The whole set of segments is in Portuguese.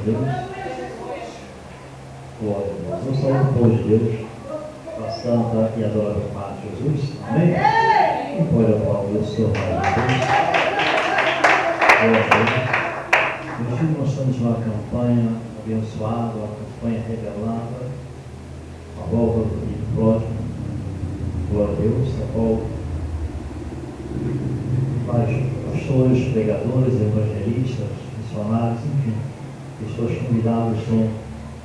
Deus. Glória a Deus. Vamos falar do povo de Deus, a santa e adorável paz de Jesus. Amém? Quem pode aplaudir o Senhor mais de Deus? Glória a Deus. Meus filhos, nós estamos numa campanha abençoada, uma campanha revelada, a volta do filho pródigo. Glória a Deus. A qual vários pastores, pregadores, evangelistas, missionários, enfim, pessoas convidadas estão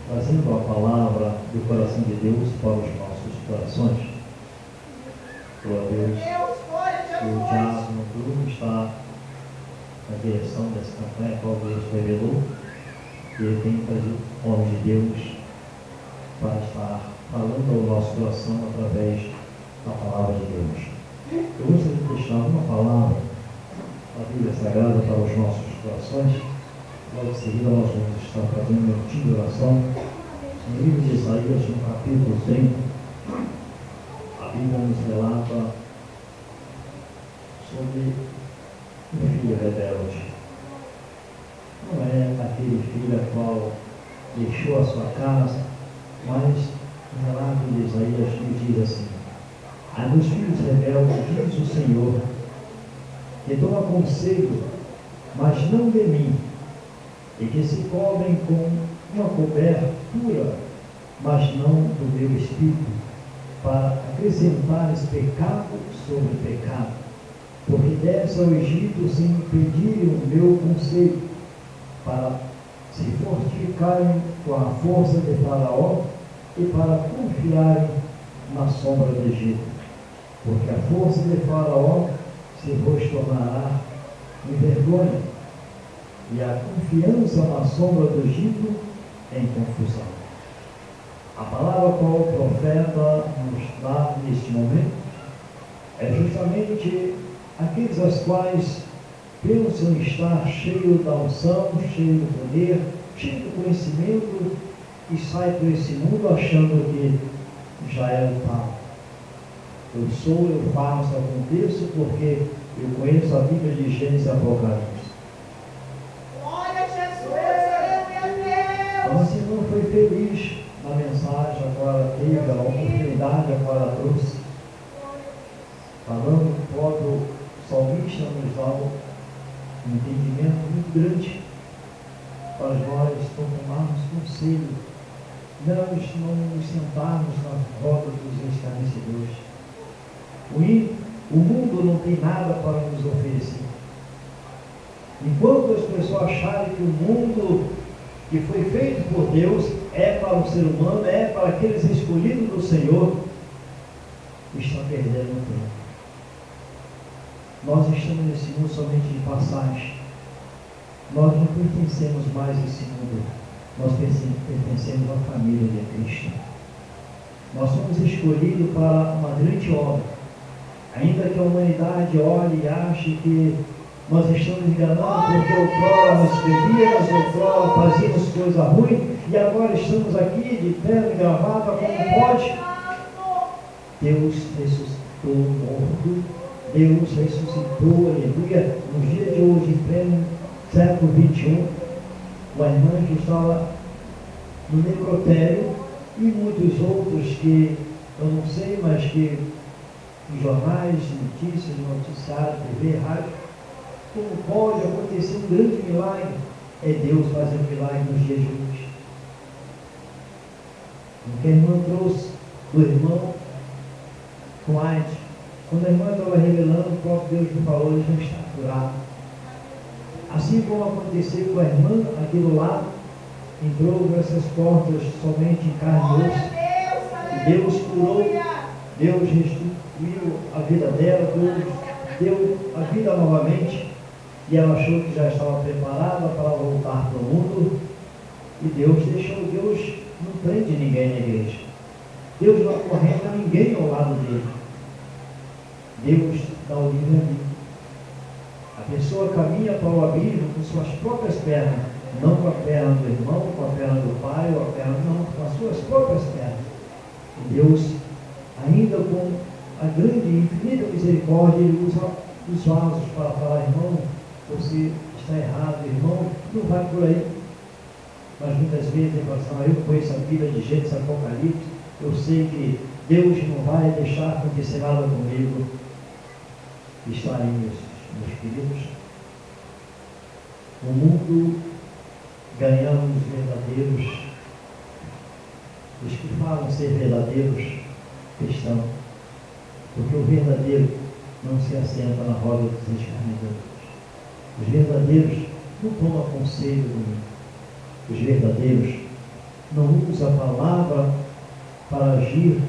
trazendo a palavra do coração de Deus para os nossos corações. Glória a Deus. O diácono Bruno está na direção dessa campanha, a qual Deus revelou, e ele tem trazido o nome de Deus para estar falando ao nosso coração através da palavra de Deus. Eu gostaria de deixar uma palavra da Bíblia Sagrada para os nossos corações. Logo em seguida nós vamos estar fazendo um minutinho de oração. No livro de Isaías, no capítulo 30, a Bíblia nos relata sobre um filho rebelde. Não é aquele filho a qual deixou a sua casa, mas o relato de Isaías nos diz assim: a dos filhos rebeldes diz o Senhor, que tomam conselho, mas não de mim, e que se cobrem com uma cobertura, mas não do meu espírito, para acrescentares pecado sobre pecado, porque desce ao Egito sem pedirem o meu conselho, para se fortificarem com a força de Faraó e para confiarem na sombra do Egito, porque a força de Faraó se vos tornará em vergonha, e a confiança na sombra do Egito em confusão. A palavra qual o profeta nos dá neste momento é justamente aqueles aos quais pensam estar cheio da unção, cheio do poder, cheio do conhecimento, e sai por esse mundo achando que já é o tal. Eu sou, eu faço, aconteço, porque eu conheço a Bíblia de Gênesis e Apocalipse. Glória a Jesus, meu Deus! Então, se não foi feliz na mensagem, agora teve a oportunidade, agora trouxe. Falando do próprio salmista, nos dá um entendimento muito grande para nós tomarmos conselho, não nos sentarmos na roda dos escarnecedores. O mundo não tem nada para nos oferecer. Enquanto as pessoas acharem que o mundo que foi feito por Deus é para o ser humano, é para aqueles escolhidos do Senhor, está perdendo o tempo. Nós estamos nesse mundo somente de passagem. Nós não pertencemos mais a esse mundo. Nós pertencemos à família de Cristo. Nós somos escolhidos para uma grande obra. Ainda que a humanidade olhe e ache que nós estamos enganando porque outrora nós bebíamos, outrora fazíamos coisa ruim, e agora estamos aqui de terno e gravata, como pode? Deus ressuscitou o morto, Deus ressuscitou, aleluia, nos dias de hoje, em pleno século XXI, uma irmã que estava no necrotério, e muitos outros que eu não sei, mas que em jornais, notícias, noticiários, TV, rádio, como pode acontecer um grande milagre? É Deus fazendo milagre nos dias de hoje. O que a irmã trouxe do irmão com AIDS, quando a irmã estava revelando, o próprio Deus me falou, ele já está curado. Assim como aconteceu com a irmã aqui do lado, entrou por essas portas somente em carne e osso, e Deus curou, Deus restituiu a vida dela, Deus deu a vida novamente, e ela achou que já estava preparada para voltar para o mundo, e Deus deixou. Deus não prende ninguém na igreja, Deus não acorrenta ninguém ao lado dele, Deus dá o livre-arbítrio. A pessoa caminha para o abismo com suas próprias pernas, não com a perna do irmão, com a perna do pai, ou a perna, não, com as suas próprias pernas. E Deus, ainda com a grande e infinita misericórdia, ele usa os vasos para falar: irmão, você está errado, irmão, não vai por aí. mas muitas vezes em relação a eu conheço a Bíblia de Gênesis, Apocalipse, eu sei que Deus não vai deixar acontecer nada comigo. Está aí, meus queridos. No mundo ganhamos verdadeiros, os que falam ser verdadeiros cristãos, porque o verdadeiro não se assenta na roda dos escarnecedores. Os verdadeiros não tomam conselho do mundo. Os verdadeiros não usam a palavra para agir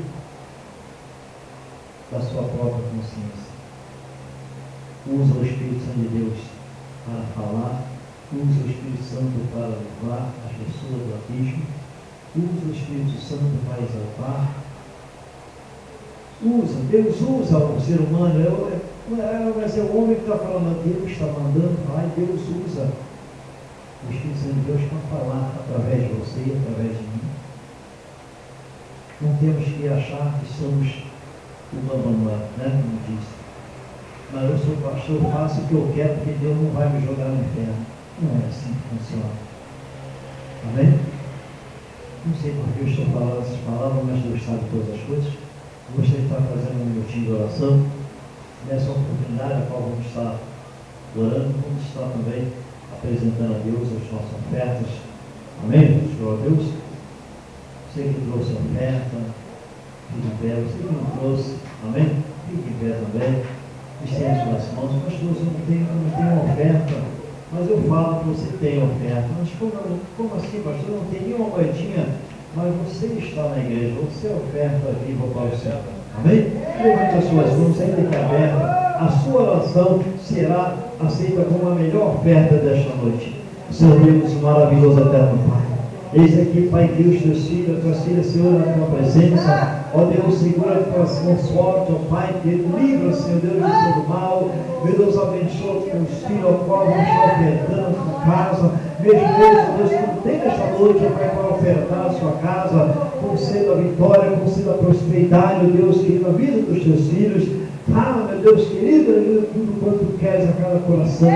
da sua própria consciência. Usa o Espírito Santo de Deus para falar, usa o Espírito Santo para levar as pessoas do abismo, usa o Espírito Santo para exaltar. Deus usa o ser humano, mas é o homem que está falando, Deus está mandando, vai, Deus usa o Espírito Santo de Deus para falar através de você, através de mim. Não temos que achar que somos o bambambam, né? Como disse. Mas eu sou pastor, eu faço o que eu quero, porque Deus não vai me jogar no inferno. Não é assim que funciona. Amém? Não sei porque eu estou falando essas palavras, mas Deus sabe todas as coisas. Gostaria de estar fazendo um minutinho de oração. Nessa oportunidade, a qual vamos estar orando, vamos estar também apresentando a Deus as nossas ofertas. Amém? Glória a Deus. Você que trouxe a oferta, fique em pé. Você que não trouxe, amém? Fique em pé também. Estende suas mãos. Pastor, você não tem uma oferta, mas eu falo que você tem oferta. Mas como assim, pastor? Não tem nenhuma moedinha, mas você está na igreja, você é oferta viva para o Senhor. Amém? Levante as suas mãos, ainda que aberta. A sua oração será aceita como a melhor oferta desta noite. Senhor Deus, maravilhoso eterno Pai. Eis aqui, Pai Deus, teus filhas, Senhor, na tua presença. Ó Deus, segura as tuas mãos fortes, ó Pai, que livra, Senhor Deus, de todo mal. Meu Deus, abençoa os teus filhos, ao qual vão estar ofertando a tua casa. Mesmo Deus, que não tem nesta noite, ó Pai, para ofertar a sua casa, conceda a vitória, conceda a prosperidade, ó Deus, querido, na vida dos teus filhos. Fala, meu Deus querido, ajuda tudo quanto queres a cada coração.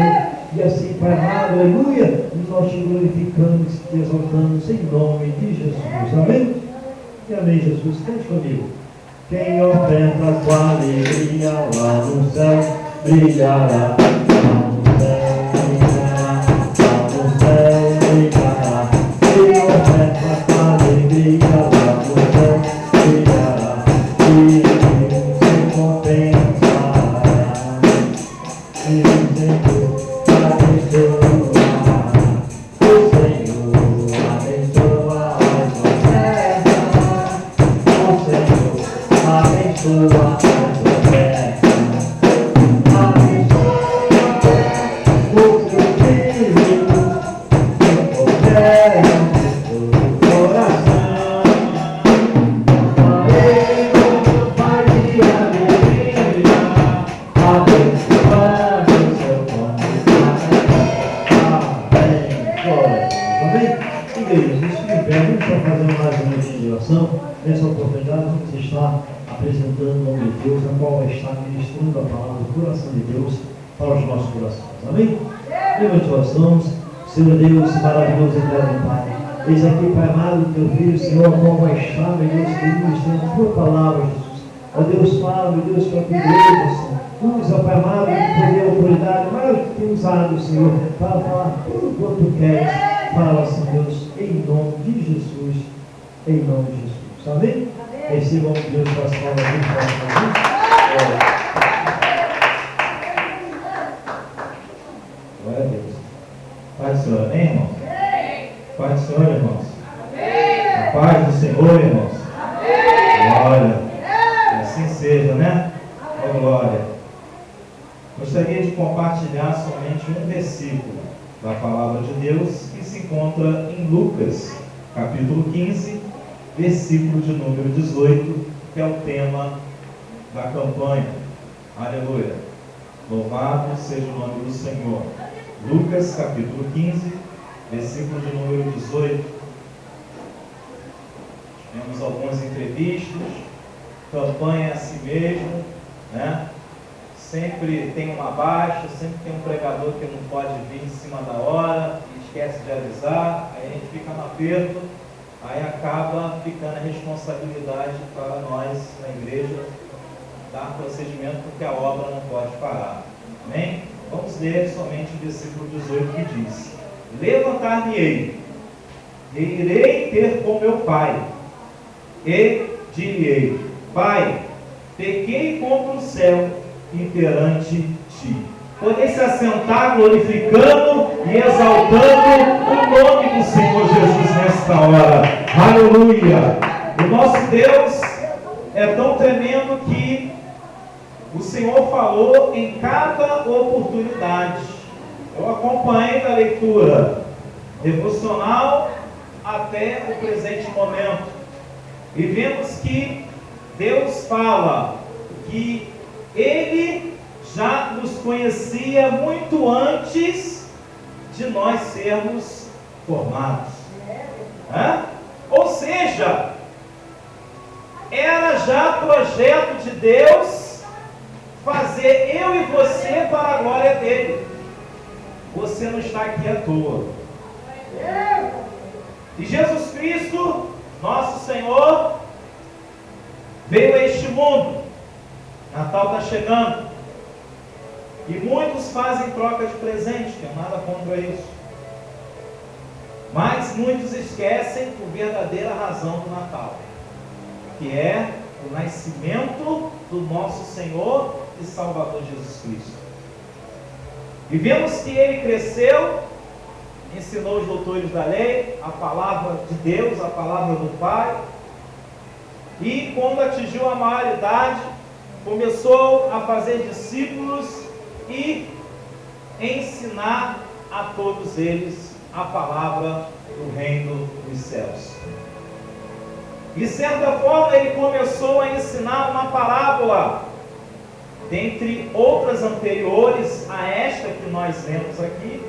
E assim, Pai amado, aleluia, nós te glorificamos e te exaltamos em nome de Jesus. Amém? E amém, Jesus. Cante comigo. Quem oferta com alegria lá no céu, brilhará. Lá no céu, brilhará. Lá no céu, brilhará. Quem oferta com alegria lá no céu, brilhará. E Deus recompensará. E Deus abençoará. O Senhor abençoa as ofertas. O Senhor abençoa as ofertas. Abençoa o seu filho, que oferta o coração. Ele vai de alegria, abençoando o seu Amém? Igreja, isso que vem, vamos estar fazendo mais uma noite de oração. Nessa oportunidade, vamos estar apresentando o nome de Deus, a qual vai estar ministrando a palavra do coração de Deus para os nossos corações. Amém? Levante suas mãos, Senhor Deus, maravilhoso e eterno Pai. Eis aqui, Pai amado, teu filho, Senhor, a qual vai estar, meu Deus, ministrando a tua palavra, Jesus. Ó Deus, fala, meu Deus, para a tua igreja, Senhor. Usa, Pai amado, poder e autoridade, mais do que tem usado, Senhor, para falar tudo quanto queres. Fala, Senhor Deus, em nome de Jesus. Em nome de Jesus. Amém? Recebam Deus para as palavras de forma. Glória a Deus. Paz do Senhor, amém, irmãos? Paz do Senhor, irmãos? A paz do Senhor, irmãos? Glória. Que assim seja, né? Oh, glória. Gostaria de compartilhar somente um versículo da palavra de Deus que se encontra em Lucas, capítulo 15, versículo de número 18, que é o tema da campanha. Aleluia. Louvado seja o nome do Senhor. Lucas, capítulo 15, versículo de número 18. Temos algumas entrevistas, campanha a si mesmo, né? sempre tem uma baixa, sempre tem um pregador que não pode vir em cima da hora, e esquece de avisar, aí a gente fica no aperto, aí acaba ficando a responsabilidade para nós na igreja dar procedimento, porque a obra não pode parar. Amém? Vamos ler somente o versículo 18 que diz: levantar-me-ei, e irei ter com meu pai, e dir-lhe-ei: Pai, pequei contra o céu e perante ti. Podem se assentar glorificando e exaltando o nome do Senhor Jesus nesta hora. Aleluia! O nosso Deus é tão tremendo que o Senhor falou em cada oportunidade. Eu acompanhei da leitura devocional até o presente momento. E vemos que Deus fala que Ele já nos conhecia muito antes de nós sermos formados. Ou seja, era já projeto de Deus fazer eu e você para a glória dele. Você não está aqui à toa. E Jesus Cristo, nosso Senhor, veio a este mundo. Natal está chegando. E muitos fazem troca de presente, que não nada contra isso. Mas muitos esquecem a verdadeira razão do Natal, que é o nascimento do nosso Senhor e Salvador Jesus Cristo. E vemos que ele cresceu, ensinou os doutores da lei, a palavra de Deus, a palavra do Pai, e quando atingiu a maioridade, começou a fazer discípulos e ensinar a todos eles a palavra do reino dos céus. De certa forma, ele começou a ensinar uma parábola, dentre outras anteriores a esta que nós lemos aqui,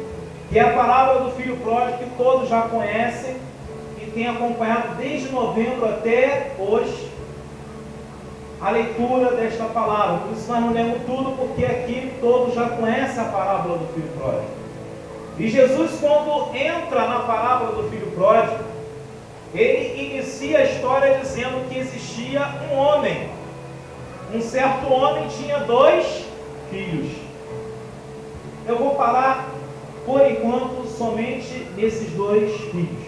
que é a parábola do filho pródigo, que todos já conhecem e têm acompanhado desde novembro até hoje a leitura desta palavra. Por isso nós não lemos tudo, porque aqui todos já conhecem a parábola do filho pródigo. E Jesus, quando entra na parábola do filho pródigo, ele inicia a história dizendo que existia um homem. Um certo homem tinha 2 filhos. Eu vou parar por enquanto somente nesses 2 filhos.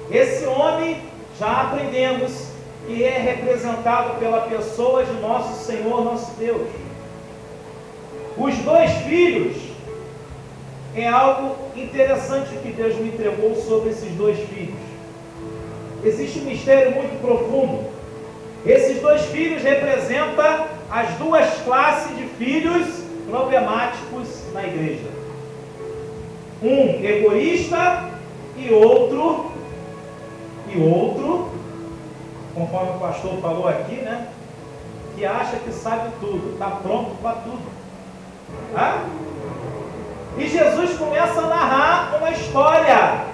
Esse homem, já aprendemos que é representado pela pessoa de nosso Senhor, nosso Deus. Os 2 filhos é algo interessante que Deus me entregou sobre esses 2 filhos. Existe um mistério muito profundo. Esses 2 filhos representam as 2 classes de filhos problemáticos na igreja. Um egoísta e outro, conforme o pastor falou aqui, né? Que acha que sabe tudo, está pronto para tudo. E Jesus começa a narrar uma história.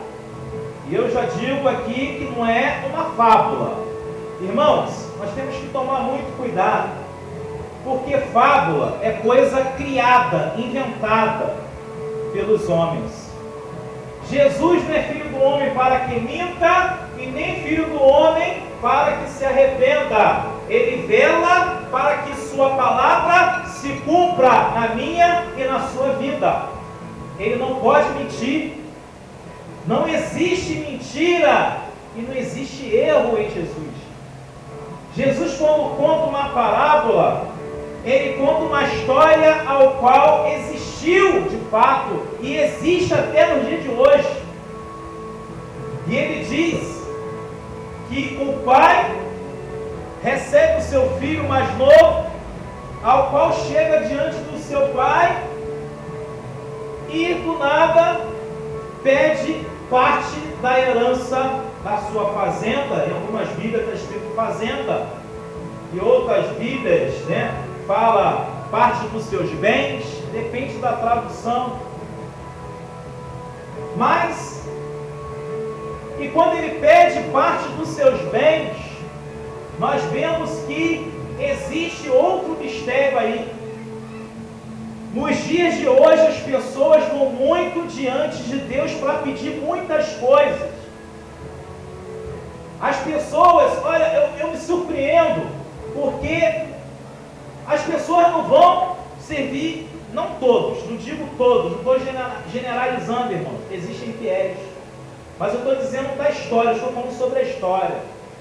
E eu já digo aqui que não é uma fábula. Irmãos, nós temos que tomar muito cuidado, porque fábula é coisa criada, inventada pelos homens. Jesus não é filho do homem para que minta, e nem filho do homem para que se arrependa. Ele vela para que sua palavra se cumpra na minha e na sua vida. Ele não pode mentir. Não existe mentira e não existe erro em Jesus. Jesus, quando conta uma parábola, ele conta uma história ao qual existiu de fato e existe até no dia de hoje. E ele diz que o pai recebe o seu filho mais novo, ao qual chega diante do seu pai e do nada pede parte da herança da sua fazenda. Em algumas Bíblias está escrito fazenda, e outras Bíblias, fala parte dos seus bens, depende da tradução. Mas, e quando ele pede parte dos seus bens, nós vemos que existe outro mistério aí. Nos dias de hoje, as pessoas vão muito diante de Deus para pedir muitas coisas. As pessoas, olha, eu me surpreendo, porque as pessoas não vão servir, não todos, não digo todos, não estou generalizando, irmão, existem fiéis, mas eu estou dizendo da história, estou falando sobre a história.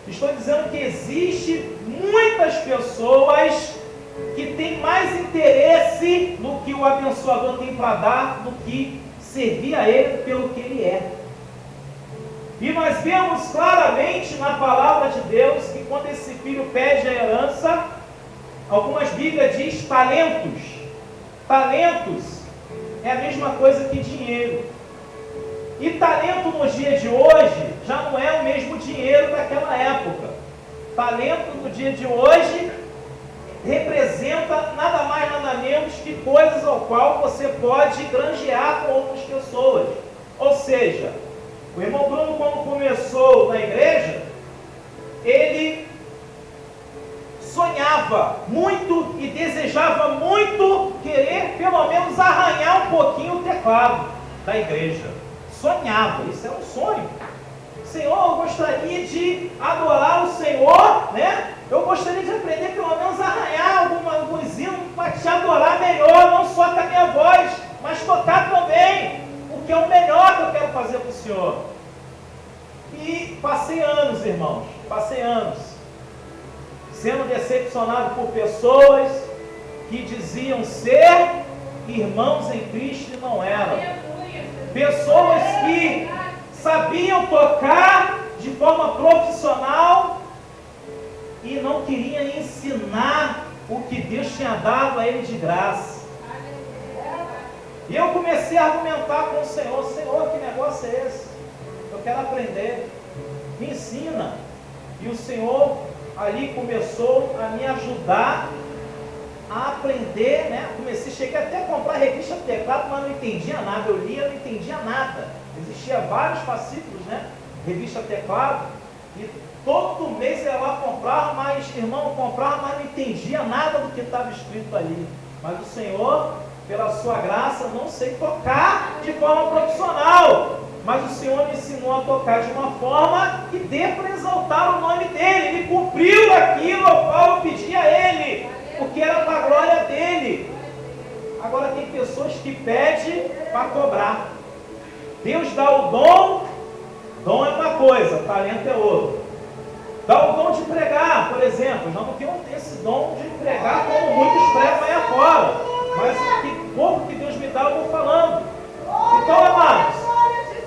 Estou dizendo que existe muitas pessoas que têm mais interesse no que o abençoador tem para dar do que servir a ele pelo que ele é. E nós vemos claramente na palavra de Deus que quando esse filho pede a herança, algumas Bíblias diz talentos. Talentos é a mesma coisa que dinheiro. E talento nos dias de hoje já não é o mesmo dinheiro daquela época. Talento no dia de hoje representa nada mais nada menos que coisas ao qual você pode granjear com outras pessoas. Ou seja, o irmão Bruno, quando começou na igreja, ele sonhava muito e desejava muito querer pelo menos arranhar um pouquinho o teclado da igreja. Sonhava, isso é um sonho. Senhor, eu gostaria de adorar o Senhor, né? Eu gostaria de aprender pelo menos a arranhar alguns hinos para te adorar melhor, não só com a minha voz, mas tocar também, porque é o melhor que eu quero fazer para o Senhor. E passei anos, irmãos, sendo decepcionado por pessoas que diziam ser irmãos em Cristo e não eram. Pessoas que sabiam tocar de forma profissional e não queriam ensinar o que Deus tinha dado a ele de graça. E eu comecei a argumentar com o Senhor: Senhor, que negócio é esse? Eu quero aprender, me ensina. E o Senhor ali começou a me ajudar a aprender, né? Cheguei até a comprar revista de teclado, mas não entendia nada. Eu lia, não entendia nada. Existia vários fascículos, né? Revista teclado. E todo mês eu ia lá comprar, mas, irmão, comprava, mas não entendia nada do que estava escrito ali. Mas o Senhor, pela sua graça, não sei tocar de forma profissional. Mas o Senhor me ensinou a tocar de uma forma que dê para exaltar o nome dEle. Ele cumpriu aquilo ao qual eu pedi a Ele, porque era para a glória dEle. Agora tem pessoas que pedem para cobrar. Deus dá o dom é uma coisa, talento é outra. Dá o dom de pregar, por exemplo. Eu já não tenho esse dom de pregar como muitos pregam aí afora. Mas que pouco que Deus me dá, eu vou falando. Então, amados,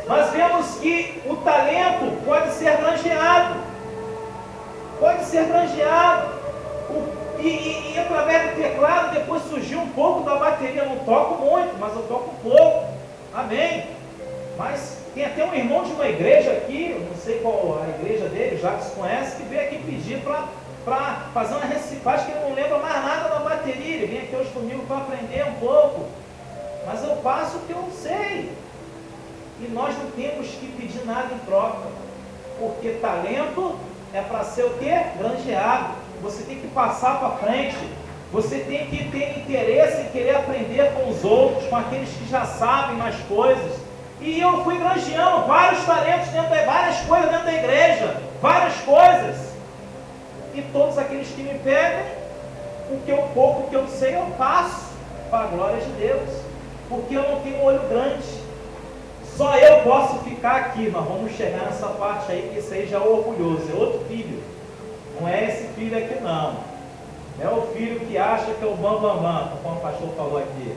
nós vemos que o talento pode ser granjeado. Pode ser granjeado. E através do teclado, depois surgiu um pouco da bateria. Eu não toco muito, mas eu toco pouco. Amém? Mas tem até um irmão de uma igreja aqui, eu não sei qual a igreja dele, já se conhece, que veio aqui pedir para fazer uma reciclagem, que ele não lembra mais nada da bateria. Ele vem aqui hoje comigo para aprender um pouco. Mas eu passo o que eu sei. E nós não temos que pedir nada em troca. Porque talento é para ser o quê? Granjeado. Você tem que passar para frente. Você tem que ter interesse em querer aprender com os outros, com aqueles que já sabem mais coisas. E eu fui granjeando vários talentos várias coisas dentro da igreja. Várias coisas. E todos aqueles que me pedem, o pouco que eu sei, eu passo para a glória de Deus. Porque eu não tenho olho grande. Só eu posso ficar aqui. Nós vamos chegar nessa parte aí, que esse aí já é orgulhoso. É outro filho. Não é esse filho aqui não. É o filho que acha que é o bambambam, como o pastor falou aqui.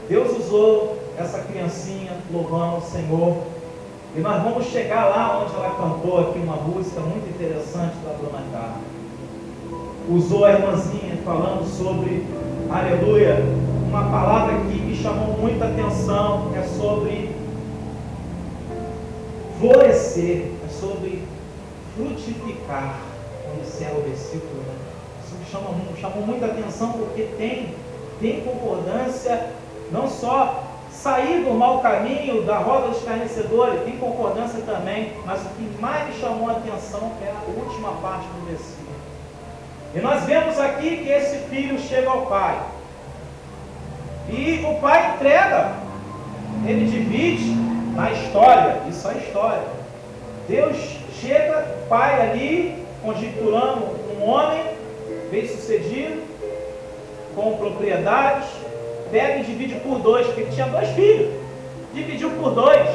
Deus usou essa criancinha louvando o Senhor. E nós vamos chegar lá onde ela cantou aqui uma música muito interessante da Dona Carla. Usou a irmãzinha falando sobre, aleluia, uma palavra que me chamou muita atenção, é sobre florescer, é sobre frutificar. Esse é o versículo, né? Isso me chamou muita atenção, porque tem concordância, não só sair do mau caminho, da roda dos escarnecedores, tem concordância também, mas o que mais me chamou a atenção é a última parte do versículo. E nós vemos aqui que esse filho chega ao pai. E o pai entrega, ele divide na história, isso é história. Deus chega, pai ali, conjecturando um homem bem sucedido, com propriedades, pega e divide por dois, porque ele tinha 2 filhos, dividiu por 2,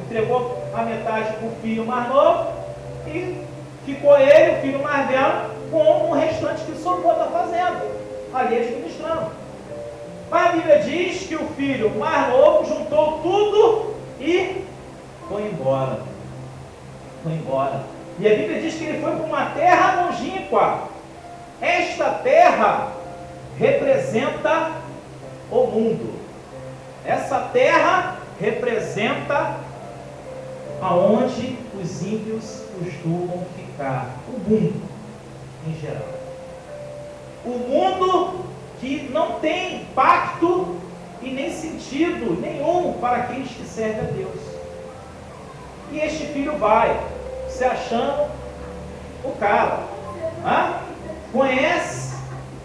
entregou a metade para o filho mais novo e ficou ele, o filho mais velho, com o restante que sobrou da fazenda, ali administrando. Mas a Bíblia diz que o filho mais novo juntou tudo e foi embora. Foi embora. E a Bíblia diz que ele foi para uma terra longínqua. Esta terra representa o mundo. Essa terra representa aonde os ímpios costumam ficar. O mundo, em geral. O mundo que não tem pacto e nem sentido nenhum para aqueles que servem a Deus. E este filho vai se achando o cara. Conhece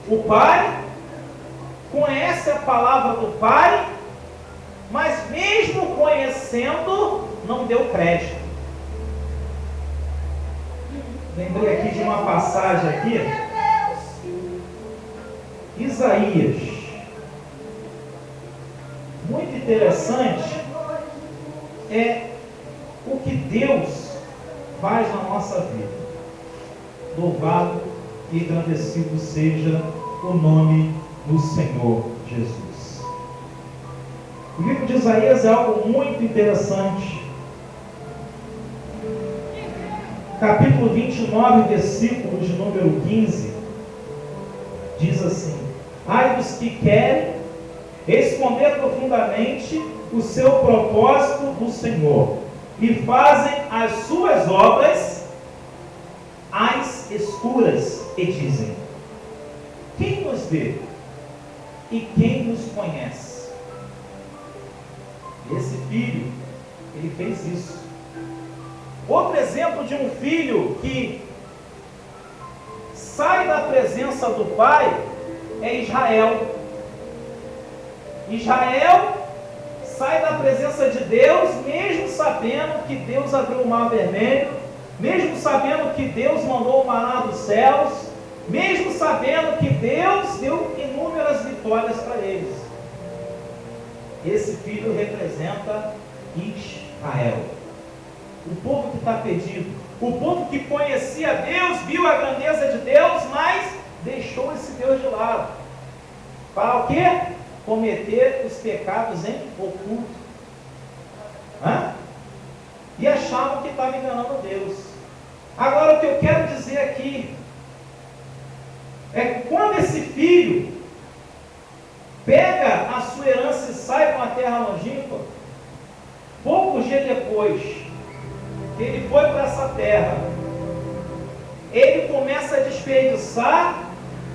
o pai, conhece a palavra do pai, mas mesmo conhecendo, não deu crédito. Lembrei aqui de uma passagem aqui, Isaías, muito interessante, é o que Deus faz na nossa vida. Louvado e engrandecido seja o nome do Senhor Jesus. O livro de Isaías é algo muito interessante. Capítulo 29, versículo de número 15, diz assim: ai dos que querem esconder profundamente o seu propósito do Senhor e fazem as suas obras às escuras e dizem: quem nos vê e quem nos conhece? Esse filho, ele fez isso. Outro exemplo de um filho que sai da presença do pai é Israel. Israel sai da presença de Deus, mesmo sabendo que Deus abriu o mar vermelho, mesmo sabendo que Deus mandou o maná dos céus, mesmo sabendo que Deus deu inúmeras vitórias para eles. Esse filho representa Israel, o povo que está perdido, o povo que conhecia Deus, viu a grandeza de Deus, mas deixou esse Deus de lado. Para o quê? Cometer os pecados em oculto. E achavam que estava enganando Deus. Agora, o que eu quero dizer aqui é que quando esse filho pega a sua herança e sai para uma terra longínqua, poucos dias depois que ele foi para essa terra, ele começa a desperdiçar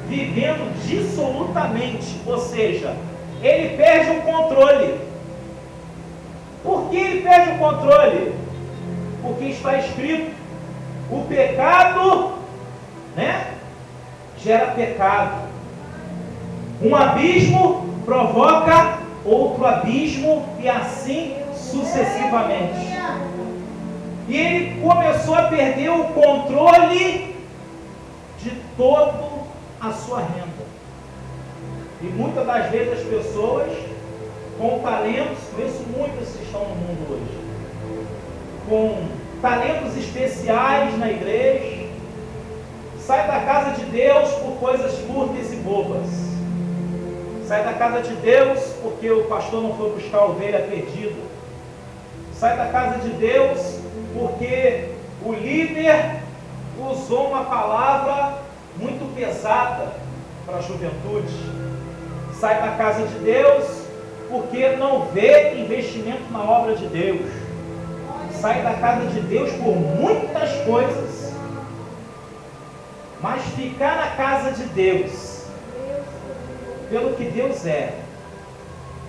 vivendo dissolutamente, ou seja, ele perde o controle. Por que ele perde o controle? Porque está escrito: o pecado, gera pecado. Um abismo provoca outro abismo e assim sucessivamente. E ele começou a perder o controle de toda a sua renda. E muitas das vezes as pessoas com talentos, conheço muitos que estão no mundo hoje, com talentos especiais na igreja, sai da casa de Deus por coisas fúteis e bobas. Sai da casa de Deus porque o pastor não foi buscar a ovelha perdida. Sai da casa de Deus porque o líder usou uma palavra muito pesada para a juventude. Sai da casa de Deus porque não vê investimento na obra de Deus. Sai da casa de Deus por muitas coisas, mas ficar na casa de Deus pelo que Deus é,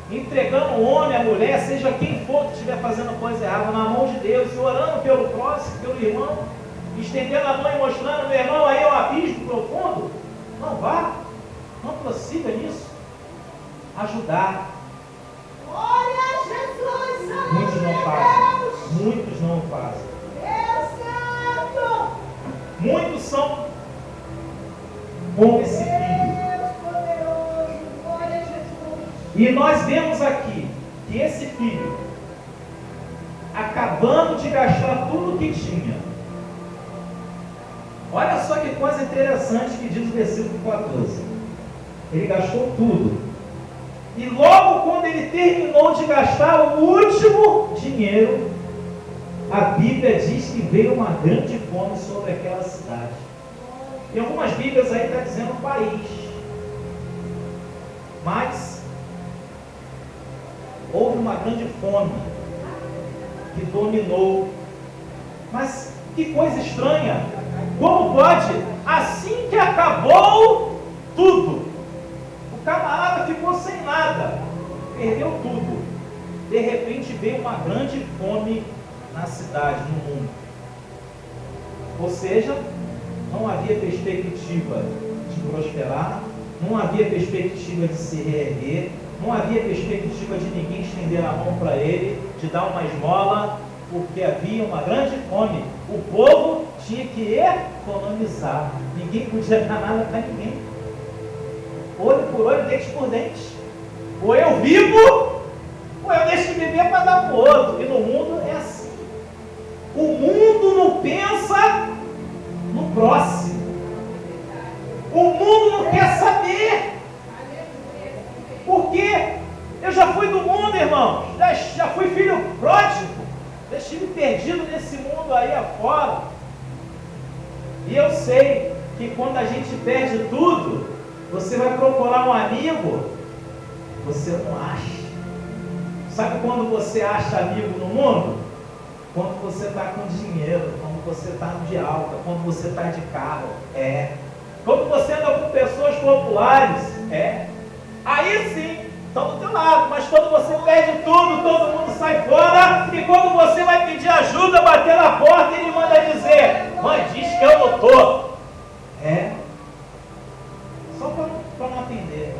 entregando o homem, a mulher, seja quem for que estiver fazendo coisa errada, na mão de Deus, e orando pelo próximo, pelo irmão, estendendo a mão e mostrando: meu irmão, aí é um abismo profundo. Não vá, não prossiga nisso. ajudar. Glória a Jesus! Muitos não fazem. Muitos não fazem. Deus Santo! Muitos são como esse filho. Deus poderoso! Glória a Jesus! E nós vemos aqui que esse filho, acabando de gastar tudo que tinha. Olha só que coisa interessante que diz o versículo 14. Ele gastou tudo. E logo quando ele terminou de gastar o último dinheiro, a Bíblia diz que veio uma grande fome sobre aquela cidade. Em algumas Bíblias aí está dizendo país. Mas houve uma grande fome que dominou. Mas que coisa estranha! Como pode? Assim que acabou tudo, o camarada ficou sem nada, perdeu tudo. De repente veio uma grande fome na cidade, no mundo. Ou seja, não havia perspectiva de prosperar, não havia perspectiva de se reerguer, não havia perspectiva de ninguém estender a mão para ele, de dar uma esmola, porque havia uma grande fome. O povo tinha que economizar. Ninguém podia dar nada para ninguém. Olho por olho, dente por dente. Ou eu vivo, ou eu deixo de viver para dar para o outro. E no mundo é assim. O mundo não pensa no próximo. O mundo não quer saber. Porque eu já fui do mundo, irmãos. Já fui filho pródigo. Já estive perdido nesse mundo aí afora. E eu sei que quando a gente perde tudo, você vai procurar um amigo, você não acha. Sabe quando você acha amigo no mundo? Quando você está com dinheiro, quando você está de alta, quando você está de carro. Quando você anda com pessoas populares. Aí sim, estão do teu lado. Mas quando você perde tudo, todo mundo sai fora. E quando você vai pedir ajuda, bater na porta, ele manda dizer: mãe, diz que eu não estou. Só para não atender.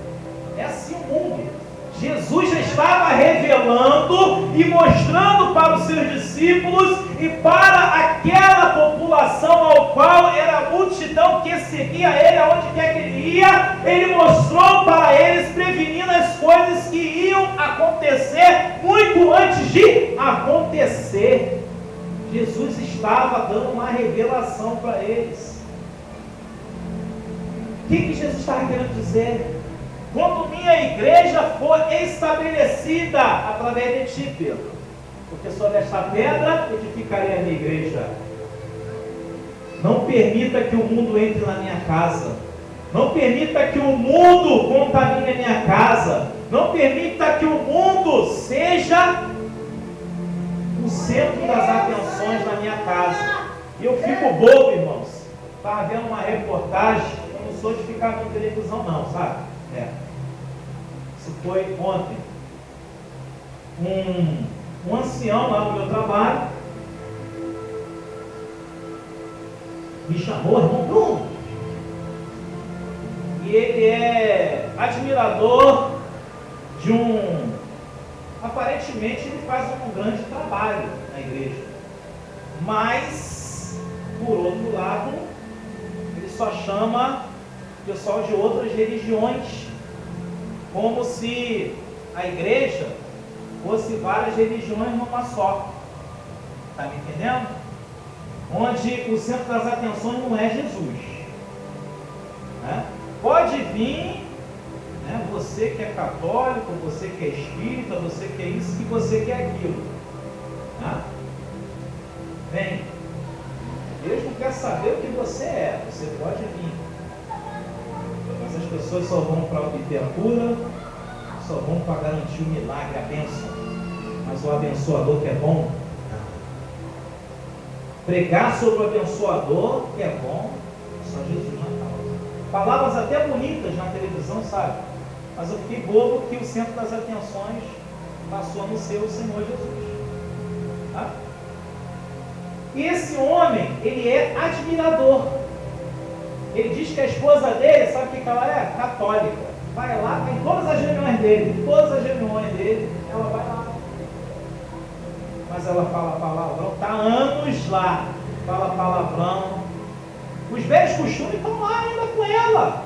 É assim o mundo. Jesus já estava revelando e mostrando para os seus discípulos e para aquela população ao qual era a multidão que seguia ele aonde quer que ele ia. Ele mostrou para eles, prevenindo as coisas que iam acontecer muito antes de acontecer. Jesus estava dando uma revelação para eles. O que Jesus estava querendo dizer? Quando minha igreja for estabelecida através de ti, Pedro, porque sobre esta pedra edificarei a minha igreja. Não permita que o mundo entre na minha casa. Não permita que o mundo contamine a minha casa. Não permita que o mundo seja o centro das atenções na minha casa. E eu fico bobo, irmãos. Estava vendo uma reportagem. Eu não sou de ficar vendo televisão não, sabe? Isso foi ontem. Um ancião lá no meu trabalho me chamou, irmão Bruno. E ele é admirador de aparentemente ele faz um grande trabalho na igreja. Mas, por outro lado, ele só chama pessoal de outras religiões, como se a igreja fosse várias religiões numa só. Está me entendendo? Onde o centro das atenções não é Jesus. Pode vir, você que é católico, você que é espírita, você que é isso, que você que é aquilo. Vem. Deus não quer saber o que você é. Você pode vir. Mas as pessoas só vão para obter a cura, só vão para garantir o milagre, a bênção. Mas o abençoador que é bom, pregar sobre o abençoador que é bom, só Jesus na causa. Palavras até bonitas na televisão, sabe? Mas eu fiquei bobo que o centro das atenções passou a não ser o Senhor Jesus. E esse homem, ele é admirador. Ele diz que a esposa dele, sabe o que ela é? Católica. vai lá, tem todas as reuniões dele, ela vai lá. Mas ela fala palavrão, está anos lá, fala palavrão. Os velhos costumes estão lá ainda com ela,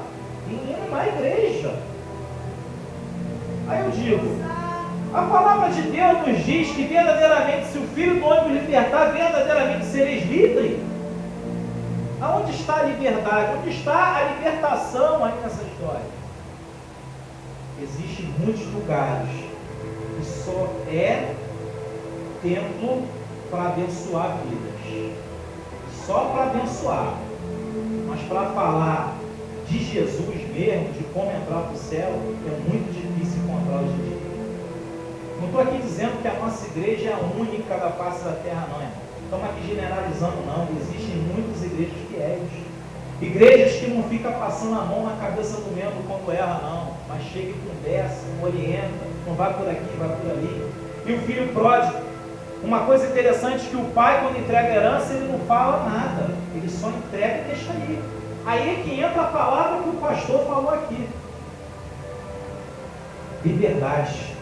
indo na igreja. Aí eu digo, a palavra de Deus nos diz que verdadeiramente, se o Filho do Homem vos libertar, verdadeiramente sereis livres. Aonde está a liberdade? Onde está a libertação aí nessa história? Existem muitos lugares que só é templo para abençoar vidas. Só para abençoar. Mas para falar de Jesus mesmo, de como entrar para o céu, é muito difícil encontrar hoje em dia. Não estou aqui dizendo que a nossa igreja é a única da face da terra, não, irmão. Estamos aqui generalizando, não. Existem muitas igrejas fiéis. Igrejas que não ficam passando a mão na cabeça do membro quando erra, não. Mas chega e conversa, orienta, não vai por aqui, vai por ali. E o filho pródigo, uma coisa interessante é que o pai, quando entrega a herança, ele não fala nada. Ele só entrega e deixa ali. Aí é que entra a palavra que o pastor falou aqui. Liberdade.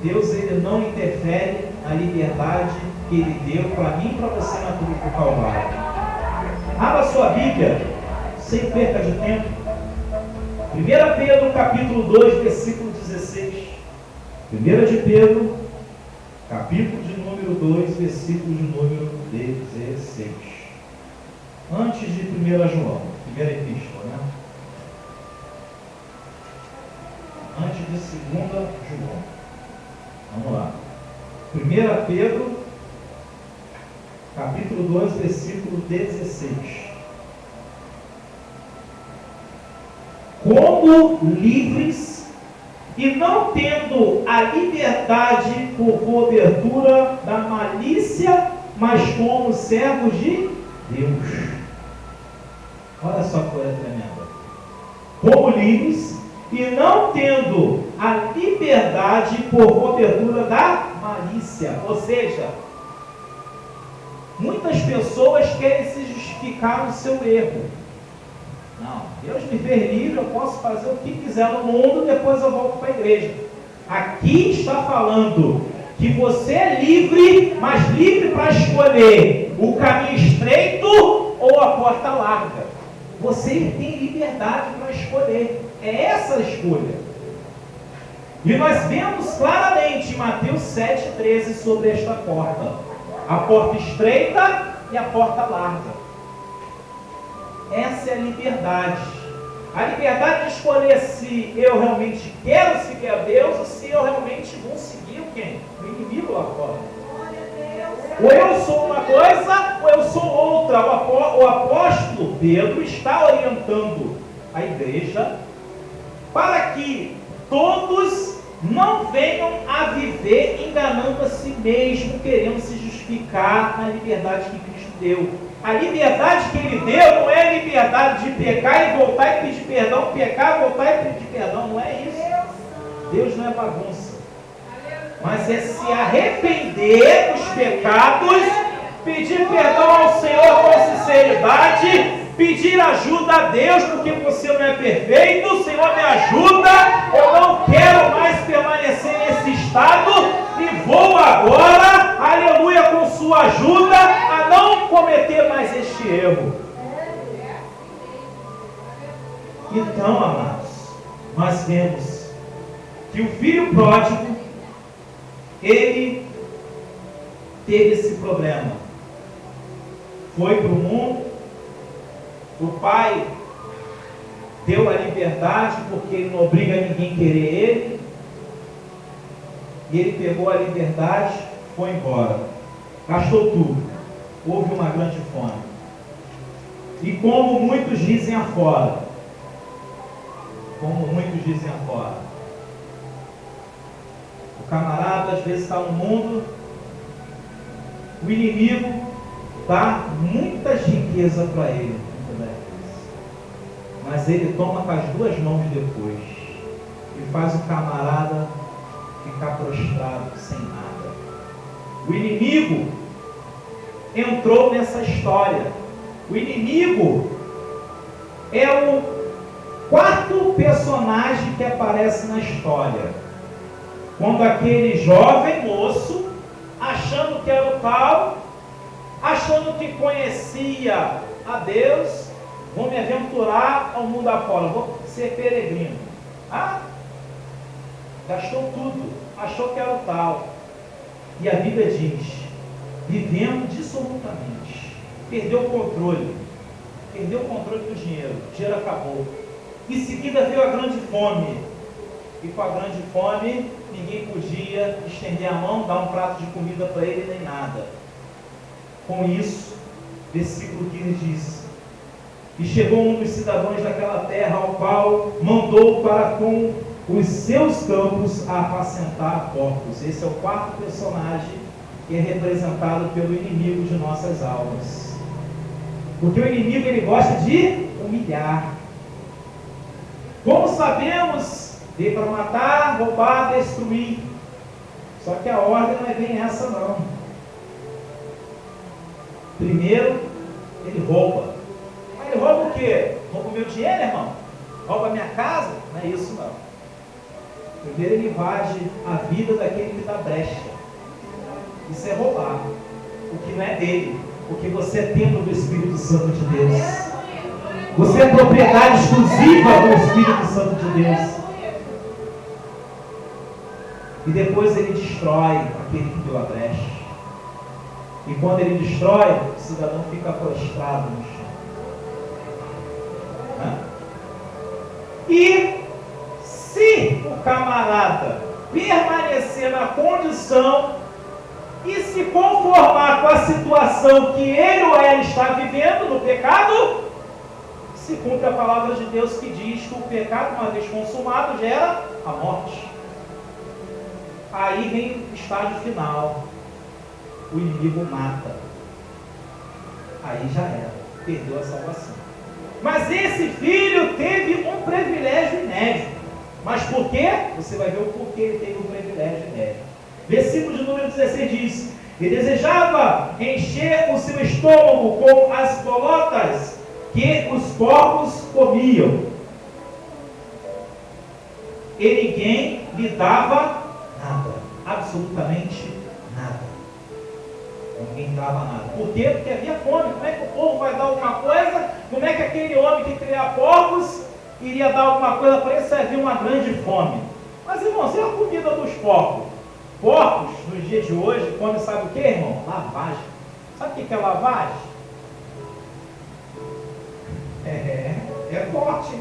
Deus, ele não interfere na liberdade que ele deu para mim e para você na cruz do Calvário. Abra sua Bíblia, sem perca de tempo. 1 Pedro, capítulo 2, versículo 16. 1 de Pedro, capítulo de número 2, versículo de número 16. Antes de 1 João, primeira epístola, né? Antes de 2 João. Vamos lá. 1 Pedro, capítulo 2, versículo 16. Como livres e não tendo a liberdade por cobertura da malícia, mas como servos de Deus. Olha só que coisa tremenda. Como livres e não tendo a liberdade por cobertura da malícia. Ou seja, muitas pessoas querem se justificar no seu erro. Não, Deus me fez livre, eu posso fazer o que quiser no mundo, depois eu volto para a igreja. Aqui está falando que você é livre, mas livre para escolher o caminho estreito ou a porta larga. Você tem liberdade para escolher. É essa a escolha. E nós vemos claramente em Mateus 7,13 sobre esta porta. A porta estreita e a porta larga. Essa é a liberdade. A liberdade de escolher se eu realmente quero seguir a Deus ou se eu realmente vou seguir quem? O inimigo lá fora. Ou eu sou uma coisa ou eu sou outra. O apóstolo Pedro está orientando a igreja para que todos não venham a viver enganando a si mesmo, querendo se justificar na liberdade que Cristo deu. A liberdade que Ele deu não é a liberdade de pecar e voltar e pedir perdão, pecar, voltar e pedir perdão, não é isso. Deus não é bagunça. Mas é se arrepender dos pecados, pedir perdão ao Senhor com sinceridade, pedir ajuda a Deus, porque você não é perfeito. Senhor, me ajuda, eu não quero mais permanecer nesse estado e vou agora, aleluia, com sua ajuda, a não cometer mais este erro. Então, amados, nós vemos que o filho pródigo, ele teve esse problema. Foi para o mundo, o pai deu a liberdade, porque ele não obriga ninguém a querer ele, e ele pegou a liberdade, foi embora, gastou tudo, houve uma grande fome, e como muitos dizem afora, o camarada às vezes está no mundo, o inimigo dá muitas riquezas para ele, mas ele toma com as duas mãos depois e faz o camarada ficar prostrado sem nada. O inimigo entrou nessa história. O inimigo é Quarto personagem que aparece na história. Quando aquele jovem moço, achando que era o tal, achando que conhecia a Deus, vou me aventurar ao mundo afora, vou ser peregrino. Gastou tudo, achou que era o tal. E a Bíblia diz, vivendo dissolutamente, perdeu o controle do dinheiro, o dinheiro acabou. Em seguida veio a grande fome, e com a grande fome, ninguém podia estender a mão, dar um prato de comida para ele, nem nada. Com isso, versículo 15 diz, e chegou um dos cidadãos daquela terra, ao qual mandou para com os seus campos a apacentar porcos. Esse é o quarto personagem que é representado pelo inimigo de nossas almas. Porque o inimigo, ele gosta de humilhar. Como sabemos, veio para matar, roubar, destruir. Só que a ordem não é bem essa não. Primeiro, ele rouba. Mas ele rouba o quê? Rouba o meu dinheiro, irmão? Rouba a minha casa? Não é isso não. Primeiro ele invade a vida daquele que dá brecha. Isso é roubar o que não é dele, porque você é templo do Espírito Santo de Deus. Você é propriedade exclusiva do Espírito Santo de Deus. E depois ele destrói aquele que deu a brecha. E quando ele destrói, o cidadão fica prostrado no chão. E se o camarada permanecer na condição e se conformar com a situação que ele ou ela está vivendo no pecado, se cumpre a palavra de Deus que diz que o pecado, uma vez consumado, gera a morte. Aí vem o estágio final. O inimigo mata. Aí já era. Perdeu a salvação. Mas esse filho teve um privilégio inédito. Mas por quê? Você vai ver o porquê ele teve um privilégio inédito. Versículo de número 16 diz: e desejava encher o seu estômago com as bolotas que os porcos comiam. E ninguém lhe dava nada. Absolutamente nada. Ninguém dava nada. Por quê? Porque havia fome. Como é que o povo vai dar alguma coisa? Como é que aquele homem que cria porcos iria dar alguma coisa para ele se havia uma grande fome? Mas, irmãos, e a comida dos porcos? Porcos, nos dias de hoje, comem, sabe o que, irmão? Lavagem. Sabe o que é lavagem? É forte.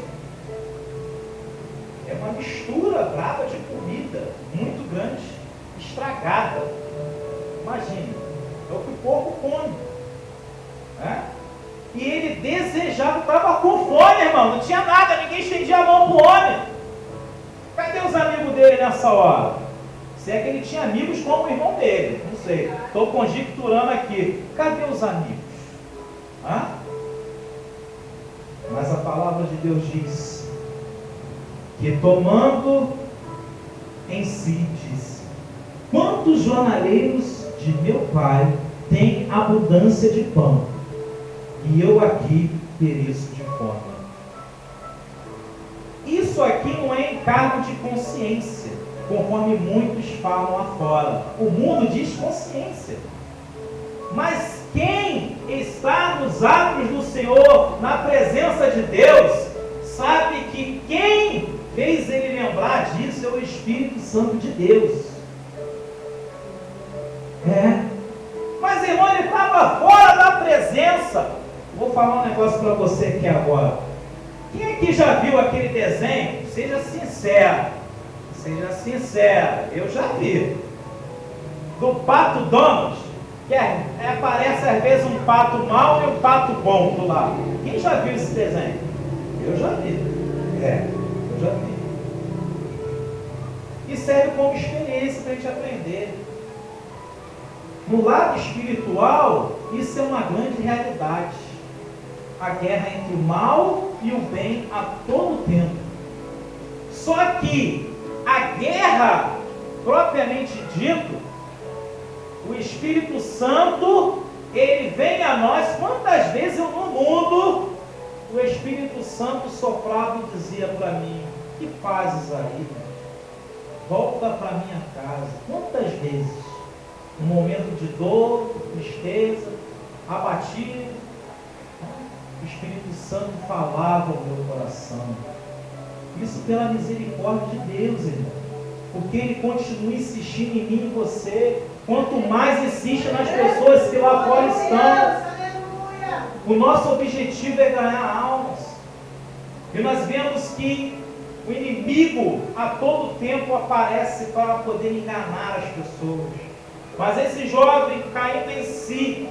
É uma mistura brava de comida, muito grande, estragada. Imagine, é o que o porco come. E ele desejava, estava com fome, irmão, não tinha nada, ninguém estendia a mão para o homem. Cadê os amigos dele nessa hora? Se é que ele tinha amigos como o irmão dele, não sei, estou conjecturando aqui. Cadê os amigos? Mas a palavra de Deus diz que, tomando em si, diz: quantos jornaleiros de meu pai têm abundância de pão, e eu aqui pereço de fome. Isso aqui não é encargo de consciência, conforme muitos falam lá fora. O mundo diz consciência. Mas quem está nos atos do Senhor, na presença de Deus, sabe que quem fez ele lembrar disso é o Espírito Santo de Deus. Mas, irmão, ele estava fora da presença. Vou falar um negócio para você aqui agora. Quem aqui já viu aquele desenho? Seja sincero. Seja sincero. Eu já vi. Do Pato Donald. Que aparece às vezes um pato mau e um pato bom do lado. Quem já viu esse desenho? Eu já vi. Eu já vi. E serve como experiência para a gente aprender. No lado espiritual, isso é uma grande realidade. A guerra entre o mal e o bem a todo tempo. Só que a guerra, propriamente dito, o Espírito Santo, ele vem a nós. Quantas vezes eu no mundo o Espírito Santo soprava e dizia para mim: que fazes aí? Volta para minha casa. Quantas vezes, no momento de dor, tristeza, abatido, o Espírito Santo falava ao meu coração. Isso pela misericórdia de Deus, irmão. Porque Ele continua insistindo em mim e você. Quanto mais insiste nas pessoas que lá fora estão. O nosso objetivo é ganhar almas. E nós vemos que o inimigo a todo tempo aparece para poder enganar as pessoas. Mas esse jovem, caindo em si,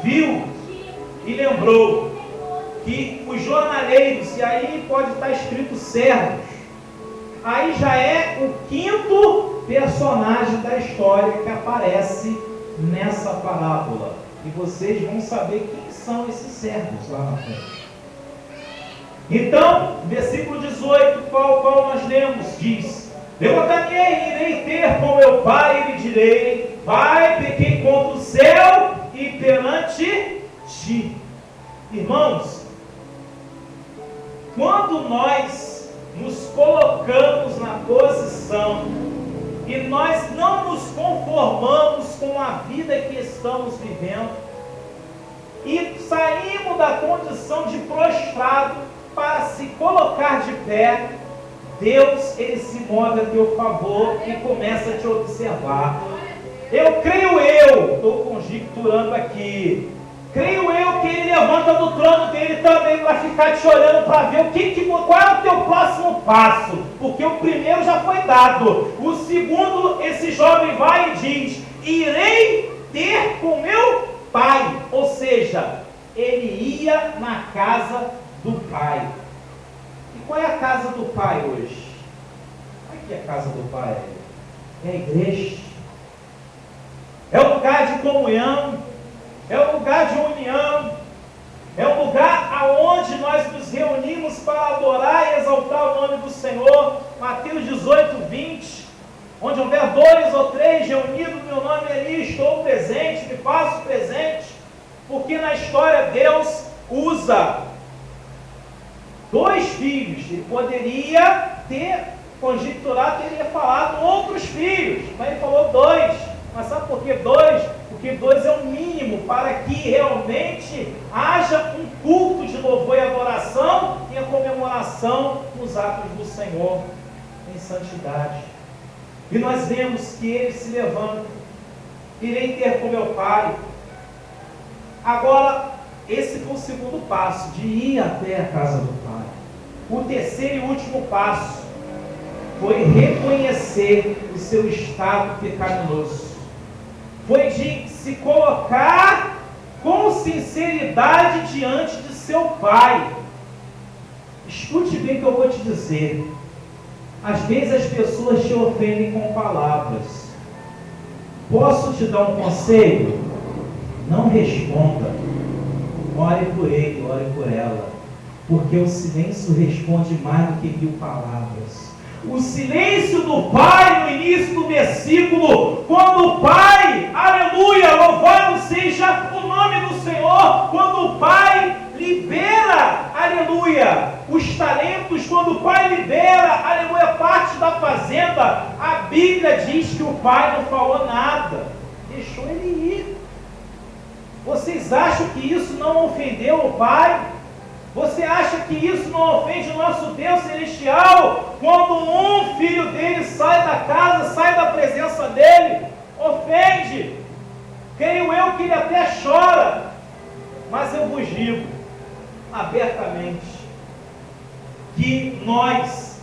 viu e lembrou que os jornaleiros, e aí pode estar escrito servos, aí já é o quinto personagem da história que aparece nessa parábola. E vocês vão saber quem são esses servos lá na frente. Então, versículo 18, qual nós lemos, diz: levantar-me-ei e irei ter com meu pai e lhe direi: Pai, pequei contra o céu e perante ti. Irmãos, quando nós nos colocamos na posição e nós não nos conformamos com a vida que estamos vivendo e saímos da condição de prostrado para se colocar de pé, Deus, Ele se move a teu favor e começa a te observar. Estou conjecturando aqui, creio eu que Ele levanta do trono dele também para ficar te olhando para ver qual é o teu próximo passo, porque o primeiro já foi dado, o segundo, esse jovem vai e diz: irei ter com meu pai, ou seja, ele ia na casa do pai. E qual é a casa do pai hoje? Aqui é a casa do pai, é a igreja, é o lugar de comunhão, é um lugar de união, é um lugar aonde nós nos reunimos para adorar e exaltar o nome do Senhor. Mateus 18, 20, onde houver 2 ou 3 reunidos no meu nome, ali estou presente, me faço presente, porque na história Deus usa 2 filhos. Ele poderia ter conjecturado, teria falado outros filhos, mas ele falou 2. Mas sabe por que 2? Porque 2 é o mínimo para que realmente haja um culto de louvor e adoração e a comemoração nos atos do Senhor em santidade. E nós vemos que ele se levanta: irei ter com meu pai. Agora, esse foi o segundo passo, de ir até a casa do pai. O terceiro e último passo foi reconhecer o seu estado pecaminoso. Foi de se colocar com sinceridade diante de seu pai. Escute bem o que eu vou te dizer. Às vezes as pessoas te ofendem com palavras. Posso te dar um conselho? Não responda. Ore por ele, ore por ela. Porque o silêncio responde mais do que 1000 palavras. O silêncio do pai no início do versículo, quando o pai, aleluia, louvado seja o nome do Senhor, quando o pai libera, aleluia, os talentos, quando o pai libera, aleluia, parte da fazenda, a Bíblia diz que o pai não falou nada, deixou ele ir. Vocês acham que isso não ofendeu o pai? Você acha que isso não ofende o nosso Deus celestial? Quando um filho dele sai da casa, sai da presença dele, ofende. Creio eu que ele até chora. Mas eu vos digo abertamente que nós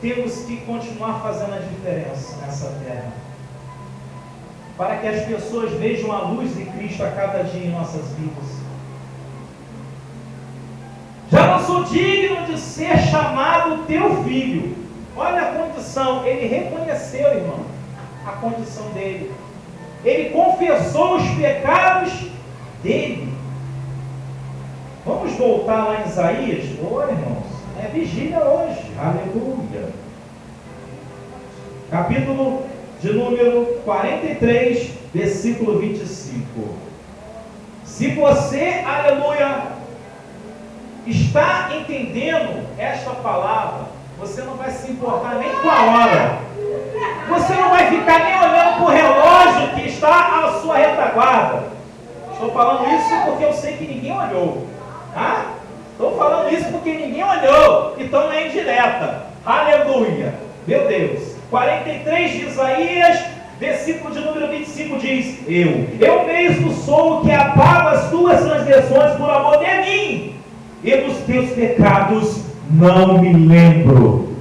temos que continuar fazendo a diferença nessa terra, para que as pessoas vejam a luz de Cristo a cada dia em nossas vidas. Já não sou digno de ser chamado teu filho. Olha a condição, ele reconheceu, irmão, a condição dele. Ele confessou os pecados dele. Vamos voltar lá em Isaías? Olha, irmãos, é vigília hoje, aleluia. Capítulo de número 43, versículo 25. Se você, aleluia, está entendendo esta palavra, você não vai se importar nem com a hora. Você não vai ficar nem olhando para o relógio que está à sua retaguarda. Estou falando isso porque eu sei que ninguém olhou. Estou falando isso porque ninguém olhou. Então não é indireta. Aleluia. Meu Deus. 43 de Isaías, versículo de número 25 diz: Eu mesmo sou o que apago as tuas transgressões por amor de mim, e dos teus pecados não me lembro.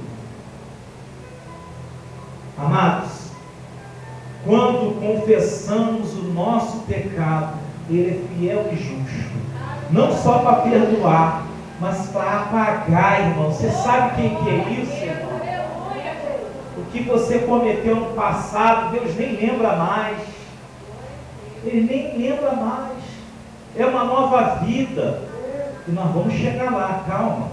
Amados, quando confessamos o nosso pecado, Ele é fiel e justo, não só para perdoar, mas para apagar, irmão. Você sabe quem que é isso, irmão? O que você cometeu no passado, Deus nem lembra mais. Ele nem lembra mais. É uma nova vida. E nós vamos chegar lá, calma.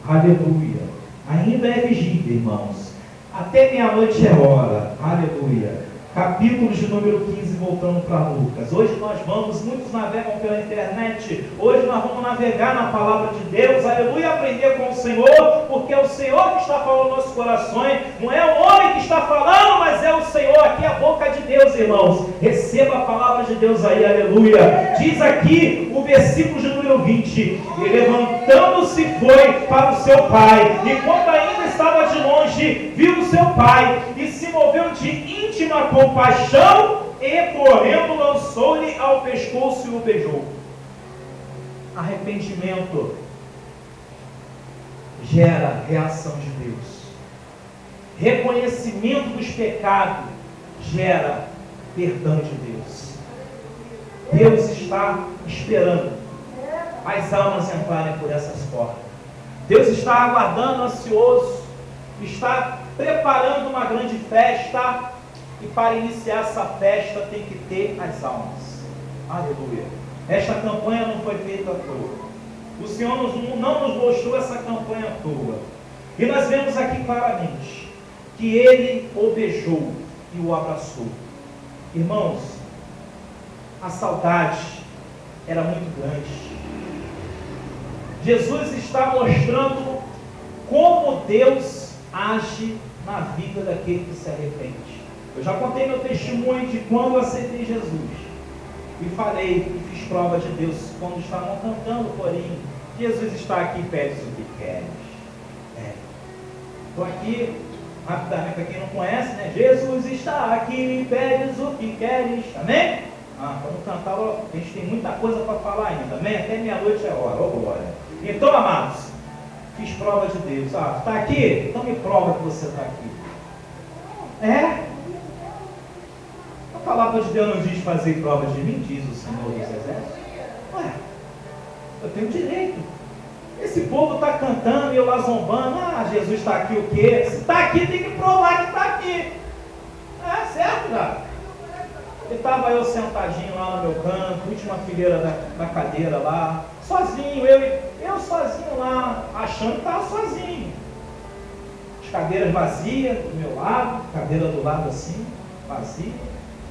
Aleluia. Ainda é vigília, irmãos. Até meia-noite é hora. Aleluia. Capítulo de número 15, voltando para Lucas. Hoje nós vamos, muitos navegam pela internet. Hoje nós vamos navegar na palavra de Deus. Aleluia, aprender com o Senhor, porque é o Senhor que está falando nos nossos corações. Não é o homem que está falando, mas é o Senhor. Aqui é a boca de Deus, irmãos. Receba a palavra de Deus aí, aleluia. Diz aqui o versículo de número 20: E levantando-se foi para o seu pai, e quando ainda estava de longe, viu o seu pai, e se moveu de íntima compaixão, e correndo lançou-lhe ao pescoço e o beijou. Arrependimento gera reação de Deus. Reconhecimento dos pecados gera perdão de Deus. Deus está esperando as almas entrarem por essas portas. Deus está aguardando, ansioso, está preparando uma grande festa, e para iniciar essa festa tem que ter as almas. Aleluia. Esta campanha não foi feita à toa. O Senhor não nos mostrou essa campanha à toa. E nós vemos aqui claramente que Ele o beijou e o abraçou. Irmãos, a saudade era muito grande. Jesus está mostrando como Deus age na vida daquele que se arrepende. Eu já contei meu testemunho de quando eu aceitei Jesus. E falei, e fiz prova de Deus quando estavam cantando o corinho. Jesus está aqui, pedes o que queres. Estou aqui, rapidamente, para quem não conhece, né? Jesus está aqui, pedes o que queres. Amém? Vamos cantar, a gente tem muita coisa para falar ainda. Amém? Até meia-noite é hora, ô glória. Então, amados, fiz prova de Deus. Está aqui? Então me prova que você está aqui. A palavra de Deus não diz fazer prova de mim, diz o Senhor dos Exércitos. Eu tenho direito. Esse povo está cantando e eu lá zombando. Jesus está aqui o quê? Se está aqui, tem que provar que está aqui. Certo, cara? E estava eu sentadinho lá no meu canto, última fileira da cadeira lá, sozinho, eu sozinho lá, achando que estava sozinho. As cadeiras vazias do meu lado, cadeira do lado assim, vazia.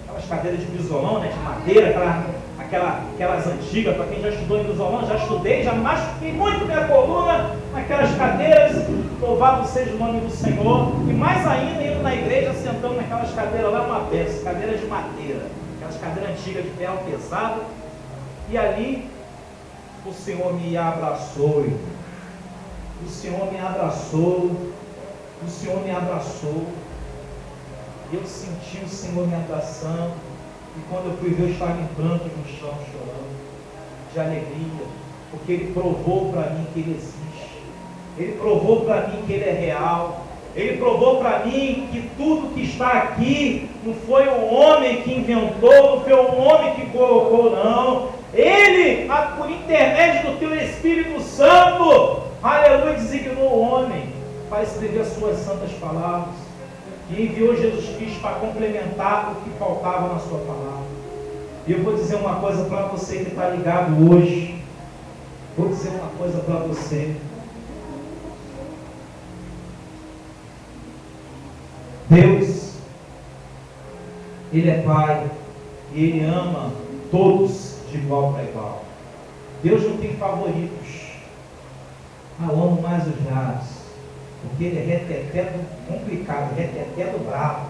Aquelas cadeiras de bisolão, né, de madeira, aquelas antigas, para quem já estudou em bisolão, já estudei, já machuquei muito minha coluna naquelas cadeiras. Louvado seja o nome do Senhor. E mais ainda, indo na igreja, sentando naquelas cadeiras lá, uma peça, cadeiras de madeira, aquelas cadeiras antigas de ferro pesado. E ali o Senhor me abraçou, irmão. O Senhor me abraçou. O Senhor me abraçou. Eu senti o Senhor me abraçando. E quando eu fui ver, eu estava em pranto no chão, chorando, de alegria, porque Ele provou para mim que Ele existe. Ele provou para mim que Ele é real. Ele provou para mim que tudo que está aqui não foi o homem que inventou, não foi o homem que colocou, não. Ele, por intermédio do teu Espírito Santo, aleluia, designou o homem para escrever as suas santas palavras. E enviou Jesus Cristo para complementar o que faltava na sua palavra. E eu vou dizer uma coisa para você que está ligado hoje. Vou dizer uma coisa para você. Deus, Ele é Pai, e Ele ama todos de igual para igual. Deus não tem favoritos. Eu amo mais os lábios, porque ele é reteté do complicado, reteté do bravo.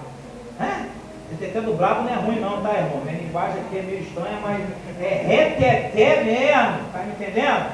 Reteté do bravo não é ruim não, tá, irmão? Minha linguagem aqui é meio estranha, mas é reteté mesmo, tá me entendendo?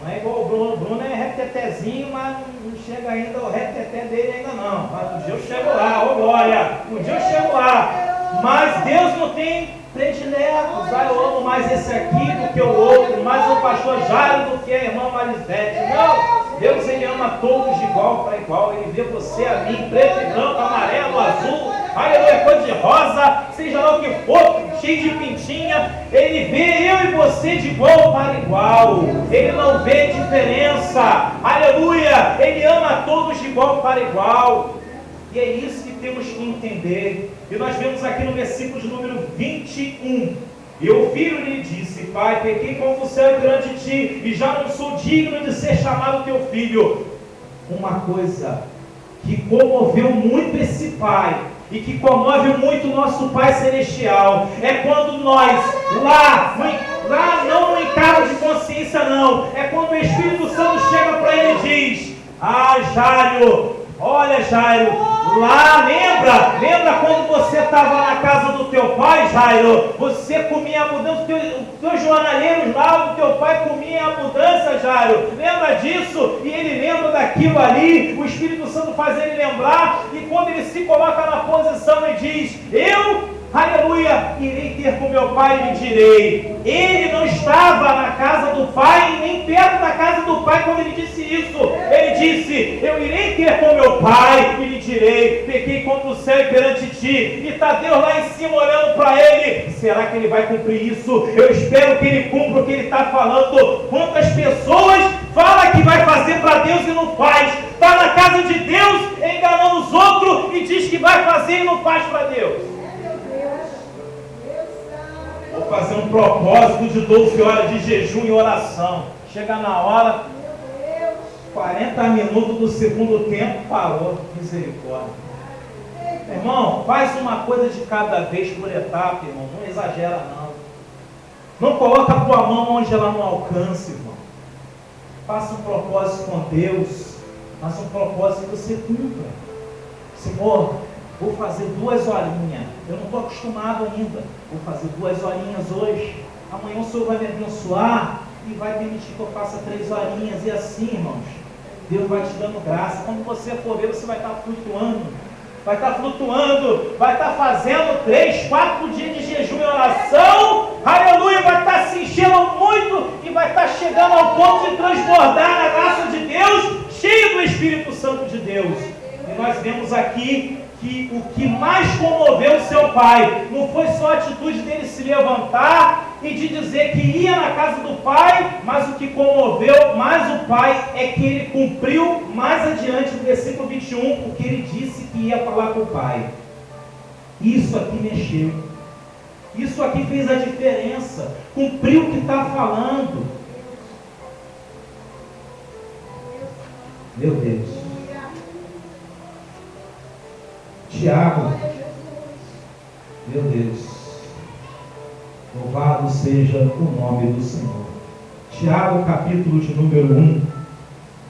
Não é igual o Bruno. O Bruno é retetézinho, mas não chega ainda o reteté dele ainda não. Mas um dia eu chego lá, ô glória! Um dia eu chego lá. Mas Deus não tem prediletos. Eu amo mais esse aqui do que o outro, mais o pastor Jairo do que a irmã Marisete. Não! Deus, ele ama todos de igual para igual. Ele vê você, a mim, preto e branco, amarelo, azul, aleluia, cor de rosa, seja lá o que for, cheio de pintinha. Ele vê eu e você de igual para igual. Ele não vê diferença. Aleluia! Ele ama todos de igual para igual. E é isso que temos que entender. E nós vemos aqui no versículo de número 21. E o filho lhe disse: Pai, pequei contra o céu e perante ti, e já não sou digno de ser chamado teu filho. Uma coisa que comoveu muito esse pai, e que comove muito o nosso Pai Celestial, é quando nós, lá não no encargo de consciência não, é quando o Espírito Santo chega para ele e diz: Jairo, olha Jairo, lá, lembra quando você estava na casa do teu pai, Jairo? Você comia abundância, os teus jornaleiros lá do teu pai comiam abundância, Jairo. Lembra disso? E ele lembra daquilo ali, o Espírito Santo faz ele lembrar, e quando ele se coloca na posição e diz: aleluia, irei ter com meu pai e lhe direi. Ele não estava na casa do pai, nem perto da casa do pai quando ele disse isso. Ele disse: eu irei ter com meu pai e lhe direi, pequei contra o céu e perante ti. E está Deus lá em cima olhando para ele. Será que ele vai cumprir isso? Eu espero que ele cumpra o que ele está falando. Quantas pessoas falam que vai fazer para Deus e não faz? Está na casa de Deus enganando os outros e diz que vai fazer e não faz para Deus. Vou fazer um propósito de 12 horas de jejum e oração. Chega na hora, 40 minutos do segundo tempo, parou. Misericórdia. Irmão, faz uma coisa de cada vez por etapa, irmão. Não exagera não. Não coloca a tua mão onde ela não alcance, irmão. Faça um propósito com Deus. Faça um propósito que você cumpra. Senhor, vou fazer 2 horinhas. Eu não estou acostumado ainda. Vou fazer 2 horinhas hoje. Amanhã o Senhor vai me abençoar e vai permitir que eu faça 3 horinhas. E assim, irmãos, Deus vai te dando graça. Quando você for ver, você vai estar flutuando. Vai estar flutuando. Vai estar fazendo 3, 4 dias de jejum e oração. Aleluia! Vai estar se enchendo muito e vai estar chegando ao ponto de transbordar na graça de Deus, cheio do Espírito Santo de Deus. E nós vemos aqui que o que mais comoveu o seu pai não foi só a atitude dele se levantar e de dizer que ia na casa do pai, mas o que comoveu mais o pai é que ele cumpriu mais adiante no versículo 21 o que ele disse que ia falar com o pai. Isso aqui mexeu, isso aqui fez a diferença, cumpriu o que está falando. Meu Deus. Tiago, meu Deus, louvado seja o nome do Senhor. Tiago, capítulo de número 1,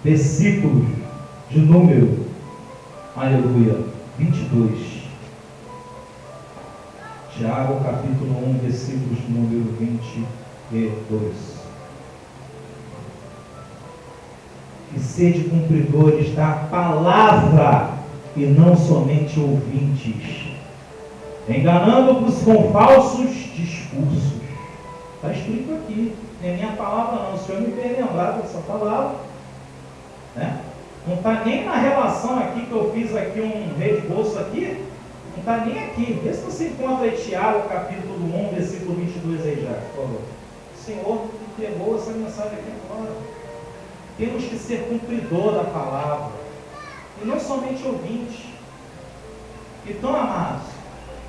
versículo de número, aleluia, 22. Tiago, capítulo 1, versículo de número 22. E sede cumpridores da palavra, e não somente ouvintes, enganando-vos com falsos discursos. Está escrito aqui, não é minha palavra não, o Senhor me fez lembrar dessa palavra, né? Não está nem na relação aqui que eu fiz aqui um resboço aqui, não está nem aqui. Vê se você encontra aí Tiago, capítulo 1, versículo 22 aí já, por favor. O Senhor entregou essa mensagem aqui agora. Temos que ser cumpridor da palavra, e não somente ouvinte. Então, amados,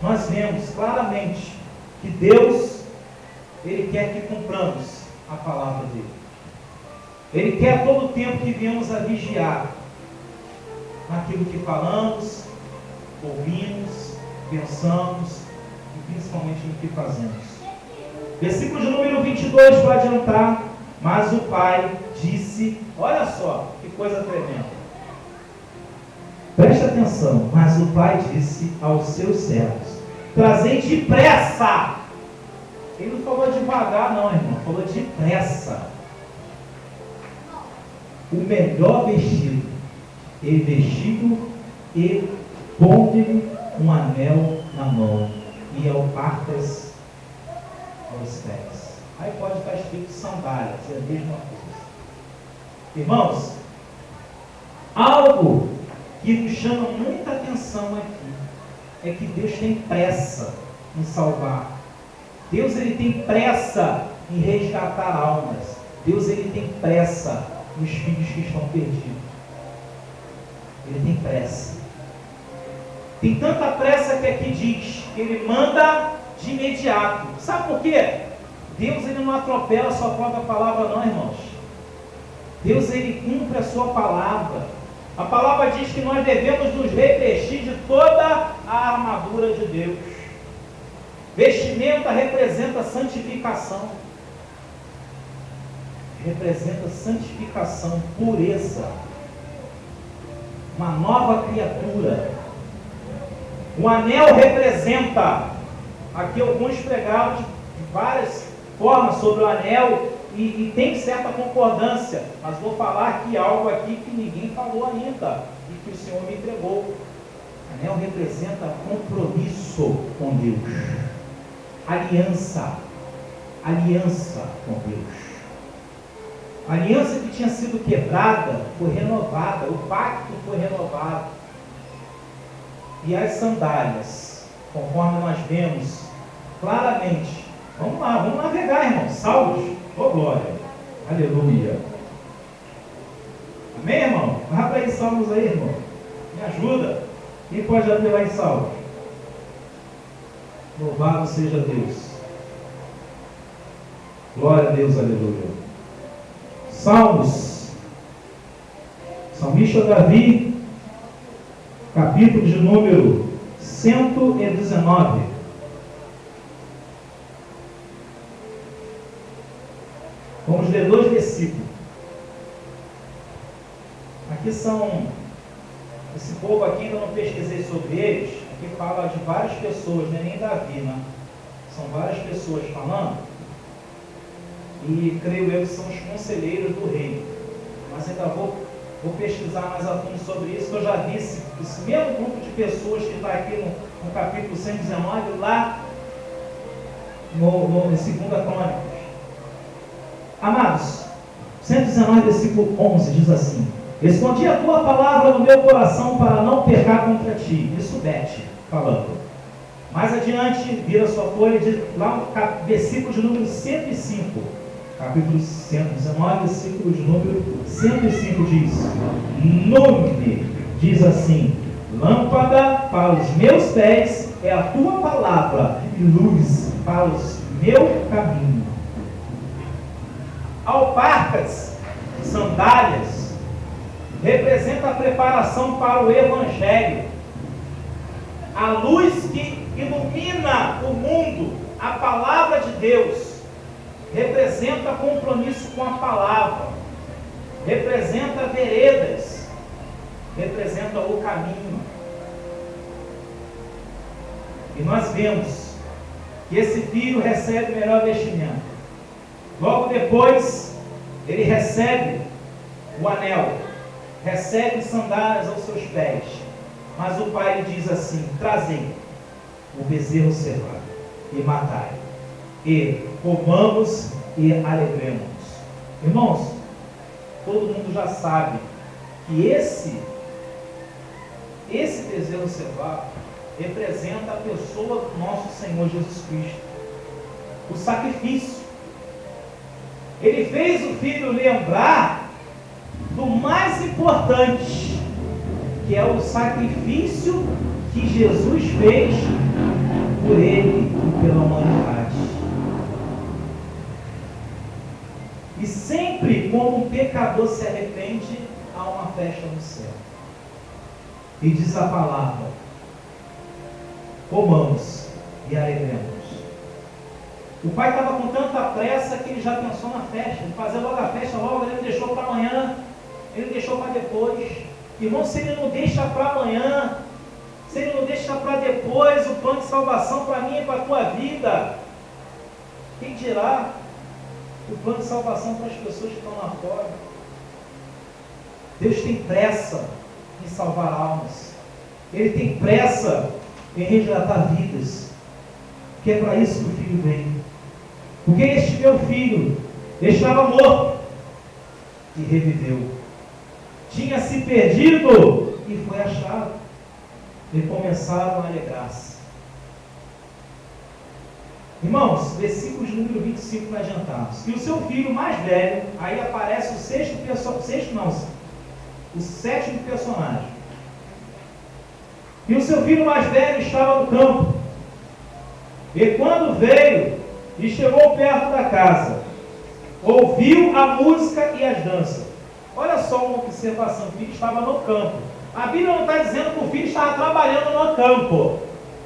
nós vemos claramente que Deus, Ele quer que cumpramos a palavra dEle. Ele quer a todo tempo que viemos a vigiar naquilo que falamos, ouvimos, pensamos e principalmente no que fazemos. Versículo de número 22, para adiantar, Mas o pai disse, olha só, que coisa tremenda. Preste atenção, mas o pai disse aos seus servos, trazei depressa. Ele não falou devagar não, irmão, falou depressa. O melhor vestido, e vestido e ponde-lhe um anel na mão e alparcas aos pés. Aí pode estar escrito sandálias, é a mesma coisa. Irmãos, algo que nos chama muita atenção aqui é que Deus tem pressa em salvar. Deus ele tem pressa em resgatar almas. Deus ele tem pressa nos filhos que estão perdidos. Ele tem pressa. Tem tanta pressa que aqui diz que ele manda de imediato. Sabe por quê? Deus ele não atropela a sua própria palavra não, irmãos. Deus ele cumpre a sua palavra. A palavra diz que nós devemos nos revestir de toda a armadura de Deus. Vestimenta representa santificação. Representa santificação, pureza. Uma nova criatura. O anel representa, aqui alguns pregaram de várias formas sobre o anel e tem certa concordância, mas vou falar aqui algo aqui que ninguém falou ainda e que o Senhor me entregou. O anel representa compromisso com Deus, aliança com Deus. A aliança que tinha sido quebrada foi renovada, o pacto foi renovado. E as sandálias, conforme nós vemos claramente, vamos lá, vamos navegar, irmão. Salmos, oh glória, aleluia. Amém, irmão? Vai para aí, Salmos aí, irmão. Me ajuda. Quem pode abrir lá em Salmos? Louvado seja Deus. Glória a Deus, aleluia. Salmos, Salmista Davi, capítulo de número 119. Vamos ler 2 versículos. Aqui são, esse povo aqui ainda não pesquisei sobre eles, aqui fala de várias pessoas, não é nem Davi, né? São várias pessoas falando. E creio eu que são os conselheiros do rei. Mas ainda vou pesquisar mais a fundo sobre isso, que eu já vi esse mesmo grupo de pessoas que está aqui no capítulo 119, lá no 2 Crônicas. Amados, 119, versículo 11, diz assim: escondi a tua palavra no meu coração para não pecar contra ti. Isso Bete falando. Mais adiante, vira sua folha, lá no versículo de número 105. Capítulo 119, versículo de número 105 diz: nome, diz assim, lâmpada para os meus pés é a tua palavra e luz para os meu caminho. Alparcas, sandálias, representa a preparação para o Evangelho. A luz que ilumina o mundo, a palavra de Deus, representa compromisso com a palavra, representa veredas, representa o caminho. E nós vemos que esse filho recebe o melhor vestimento. Logo depois, ele recebe o anel, recebe sandálias aos seus pés. Mas o pai lhe diz assim: trazei o bezerro cevado e matai, e comamos e alegremos. Irmãos, todo mundo já sabe que esse bezerro cevado representa a pessoa do nosso Senhor Jesus Cristo, o sacrifício. Ele fez o filho lembrar do mais importante, que é o sacrifício que Jesus fez por ele e pela humanidade. E sempre quando um pecador se arrepende, há uma festa no céu. E diz a palavra: comamos e alegremos. O pai estava com tanta pressa que ele já pensou na festa, de fazer logo a festa, logo ele deixou para amanhã, ele deixou para depois. Irmão, se ele não deixa para amanhã, se ele não deixa para depois o plano de salvação para mim e para a tua vida, quem dirá o plano de salvação para as pessoas que estão lá fora? Deus tem pressa em salvar almas. Ele tem pressa em resgatar vidas. Que é para isso que o Filho vem. Porque este meu filho estava morto e reviveu. Tinha se perdido e foi achado. E começaram a alegrar-se. Irmãos, versículos número 25 para adiantarmos. E o seu filho mais velho, aí aparece o sétimo personagem. E o seu filho mais velho estava no campo. E quando veio e chegou perto da casa, ouviu a música e as danças. Olha só uma observação: o filho estava no campo. A Bíblia não está dizendo que o filho estava trabalhando no campo.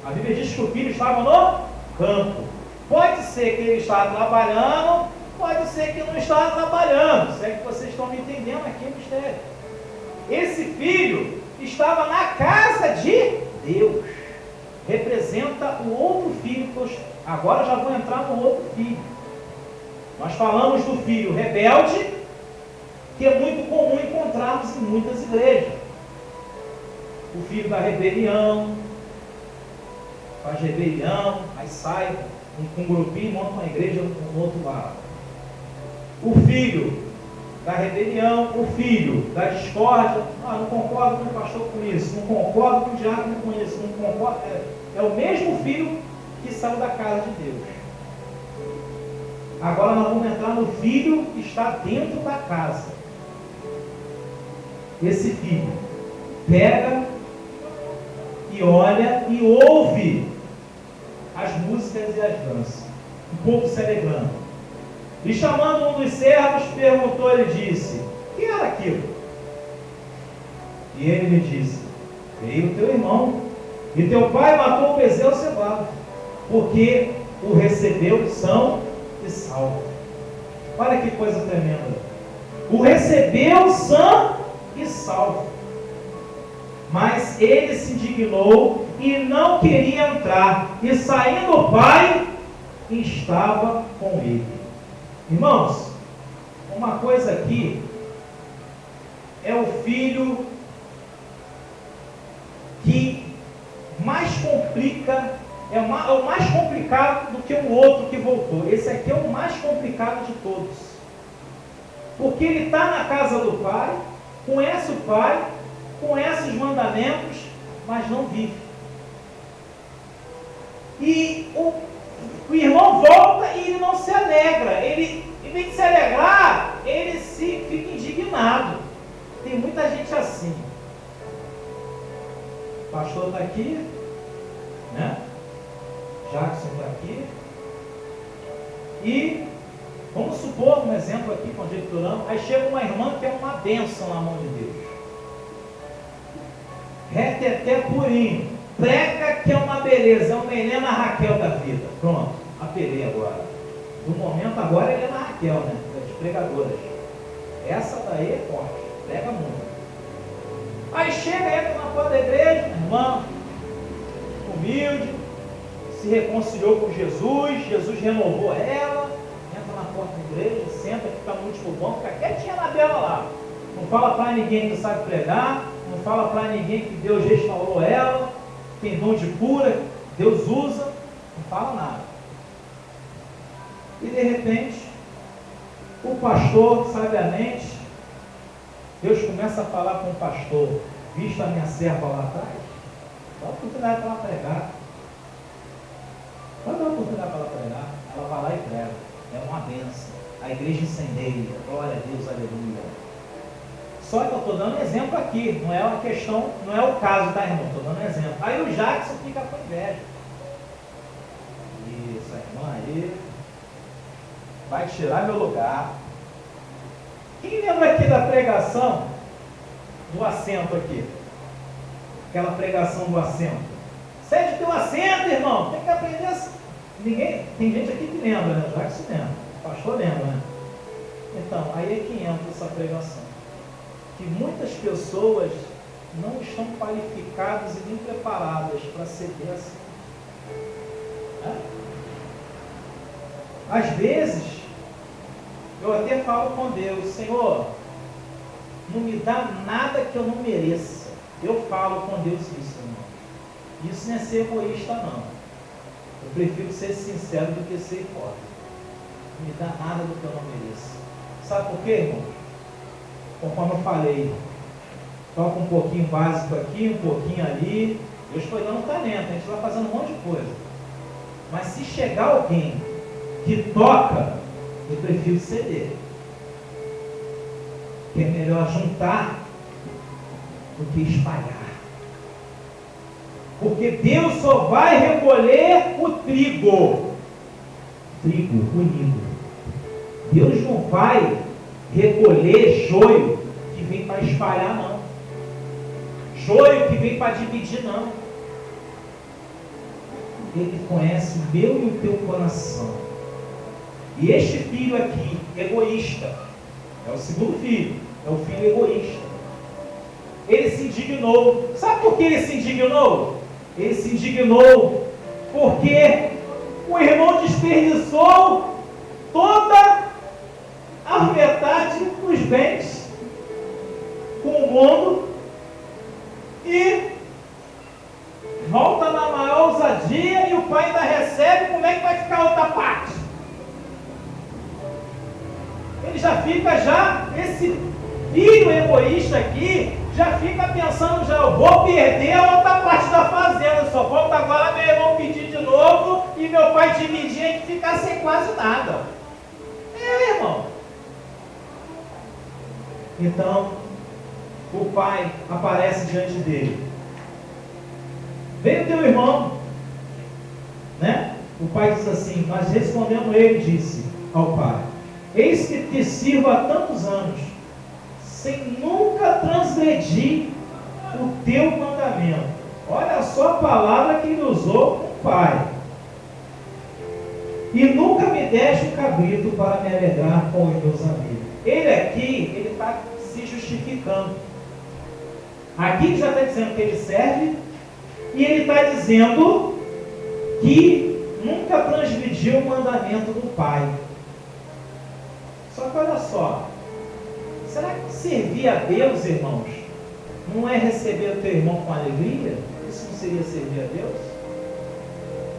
A Bíblia diz que o filho estava no campo. Pode ser que ele estava trabalhando, pode ser que não estava trabalhando. Se é que vocês estão me entendendo aqui o mistério. Esse filho estava na casa de Deus. Representa o outro filho. Agora já vou entrar no outro filho. Nós falamos do filho rebelde, que é muito comum encontrarmos em muitas igrejas. O filho da rebelião, faz rebelião, aí sai com um grupinho, monta uma igreja no outro lado. O filho da rebelião, o filho da discórdia. Não concordo com o pastor com isso, não concordo com o diácono com isso, não concordo. É o mesmo filho que saiu da casa de Deus. Agora nós vamos entrar no filho que está dentro da casa. Esse filho pega e olha e ouve as músicas e as danças, o povo se alegrando. E chamando um dos servos, perguntou, ele disse: o que era aquilo? E ele lhe disse: veio teu irmão, e teu pai matou o bezerro cevado, porque o recebeu são e salvo. Olha que coisa tremenda. O recebeu são e salvo. Mas ele se indignou e não queria entrar. E saindo o pai, estava com ele. Irmãos, uma coisa aqui é o filho que mais complica, é o mais complicado do que o outro que voltou. Esse aqui é o mais complicado de todos. Porque ele está na casa do pai, conhece o pai, conhece os mandamentos, mas não vive. E o irmão volta e ele não se alegra. Ele, em vez de se alegrar, ele fica indignado. Tem muita gente assim. O pastor está aqui, né? Jackson está aqui. E vamos supor um exemplo aqui, conjecturando. Aí chega uma irmã que é uma bênção na mão de Deus. Reteté purinho, prega que é uma beleza, é uma Helena Raquel da vida. Pronto, apelei agora. No momento agora é Helena Raquel, né? Das pregadoras. Essa daí é forte, prega muito. Aí chega, entra na porta da igreja, irmã, humilde, se reconciliou com Jesus, Jesus renovou ela, entra na porta da igreja, senta, fica no último banco, fica quietinha na bela lá. Não fala para ninguém que sabe pregar, não fala para ninguém que Deus restaurou ela, tem dom de cura, Deus usa, não fala nada. E de repente, o pastor, sabiamente, Deus começa a falar com o pastor: visto a minha serva lá atrás, dá uma oportunidade para ela pregar. Pode dar uma oportunidade para ela pregar. Ela vai lá e prega. É uma bênção. A igreja incendeia. Glória a Deus, aleluia. Só que eu estou dando exemplo aqui, não é uma questão, não é o caso, tá, irmão? Estou dando exemplo. Aí o Jackson fica com inveja. Isso, a irmã aí vai tirar meu lugar. Quem lembra aqui da pregação do assento aqui? Aquela pregação do assento. Cede teu assento, irmão. Tem que aprender assim. Tem gente aqui que lembra, né? Já que se lembra. O pastor lembra, né? Então, aí é que entra essa pregação. Que muitas pessoas não estão qualificadas e nem preparadas para ceder assim. Às vezes, eu até falo com Deus, Senhor, não me dá nada que eu não mereça. Eu falo com Deus isso, irmão. Isso não é ser egoísta, não. Eu prefiro ser sincero do que ser hipócrita. Não me dá nada do que eu não mereço. Sabe por quê, irmão? Conforme eu falei, toca um pouquinho básico aqui, um pouquinho ali. Deus foi dando talento, a gente vai fazendo um monte de coisa. Mas se chegar alguém que toca, eu prefiro ceder. Que é melhor juntar do que espalhar. Porque Deus só vai recolher o trigo unido. Deus não vai recolher joio que vem para espalhar, não. Joio que vem para dividir, não. Ele conhece o meu e o teu coração. E este filho aqui, egoísta, é o segundo filho, é o filho egoísta. Ele se indignou. Sabe por que ele se indignou? Ele se indignou porque o irmão desperdiçou toda a metade dos bens com o mundo e volta na maior ousadia e o pai ainda recebe. Como é que vai ficar a outra parte? Ele já fica, esse filho egoísta aqui, já fica pensando, eu vou perder a outra parte da fazenda, só falta agora meu irmão pedir de novo e meu pai dividir e ficar sem quase nada. Irmão. Então, o pai aparece diante dele. Veio teu irmão, né? O pai diz assim, mas respondendo ele, disse ao pai, eis que te sirvo há tantos anos, sem nunca transgredir o teu mandamento. Olha só a palavra que ele usou com o pai. E nunca me deste um cabrito para me alegrar com os meus amigos. Ele aqui, ele está se justificando. Aqui ele já está dizendo que ele serve, e ele está dizendo que nunca transgrediu o mandamento do pai. Só que olha só, será que servir a Deus, irmãos, não é receber o teu irmão com alegria? Isso não seria servir a Deus?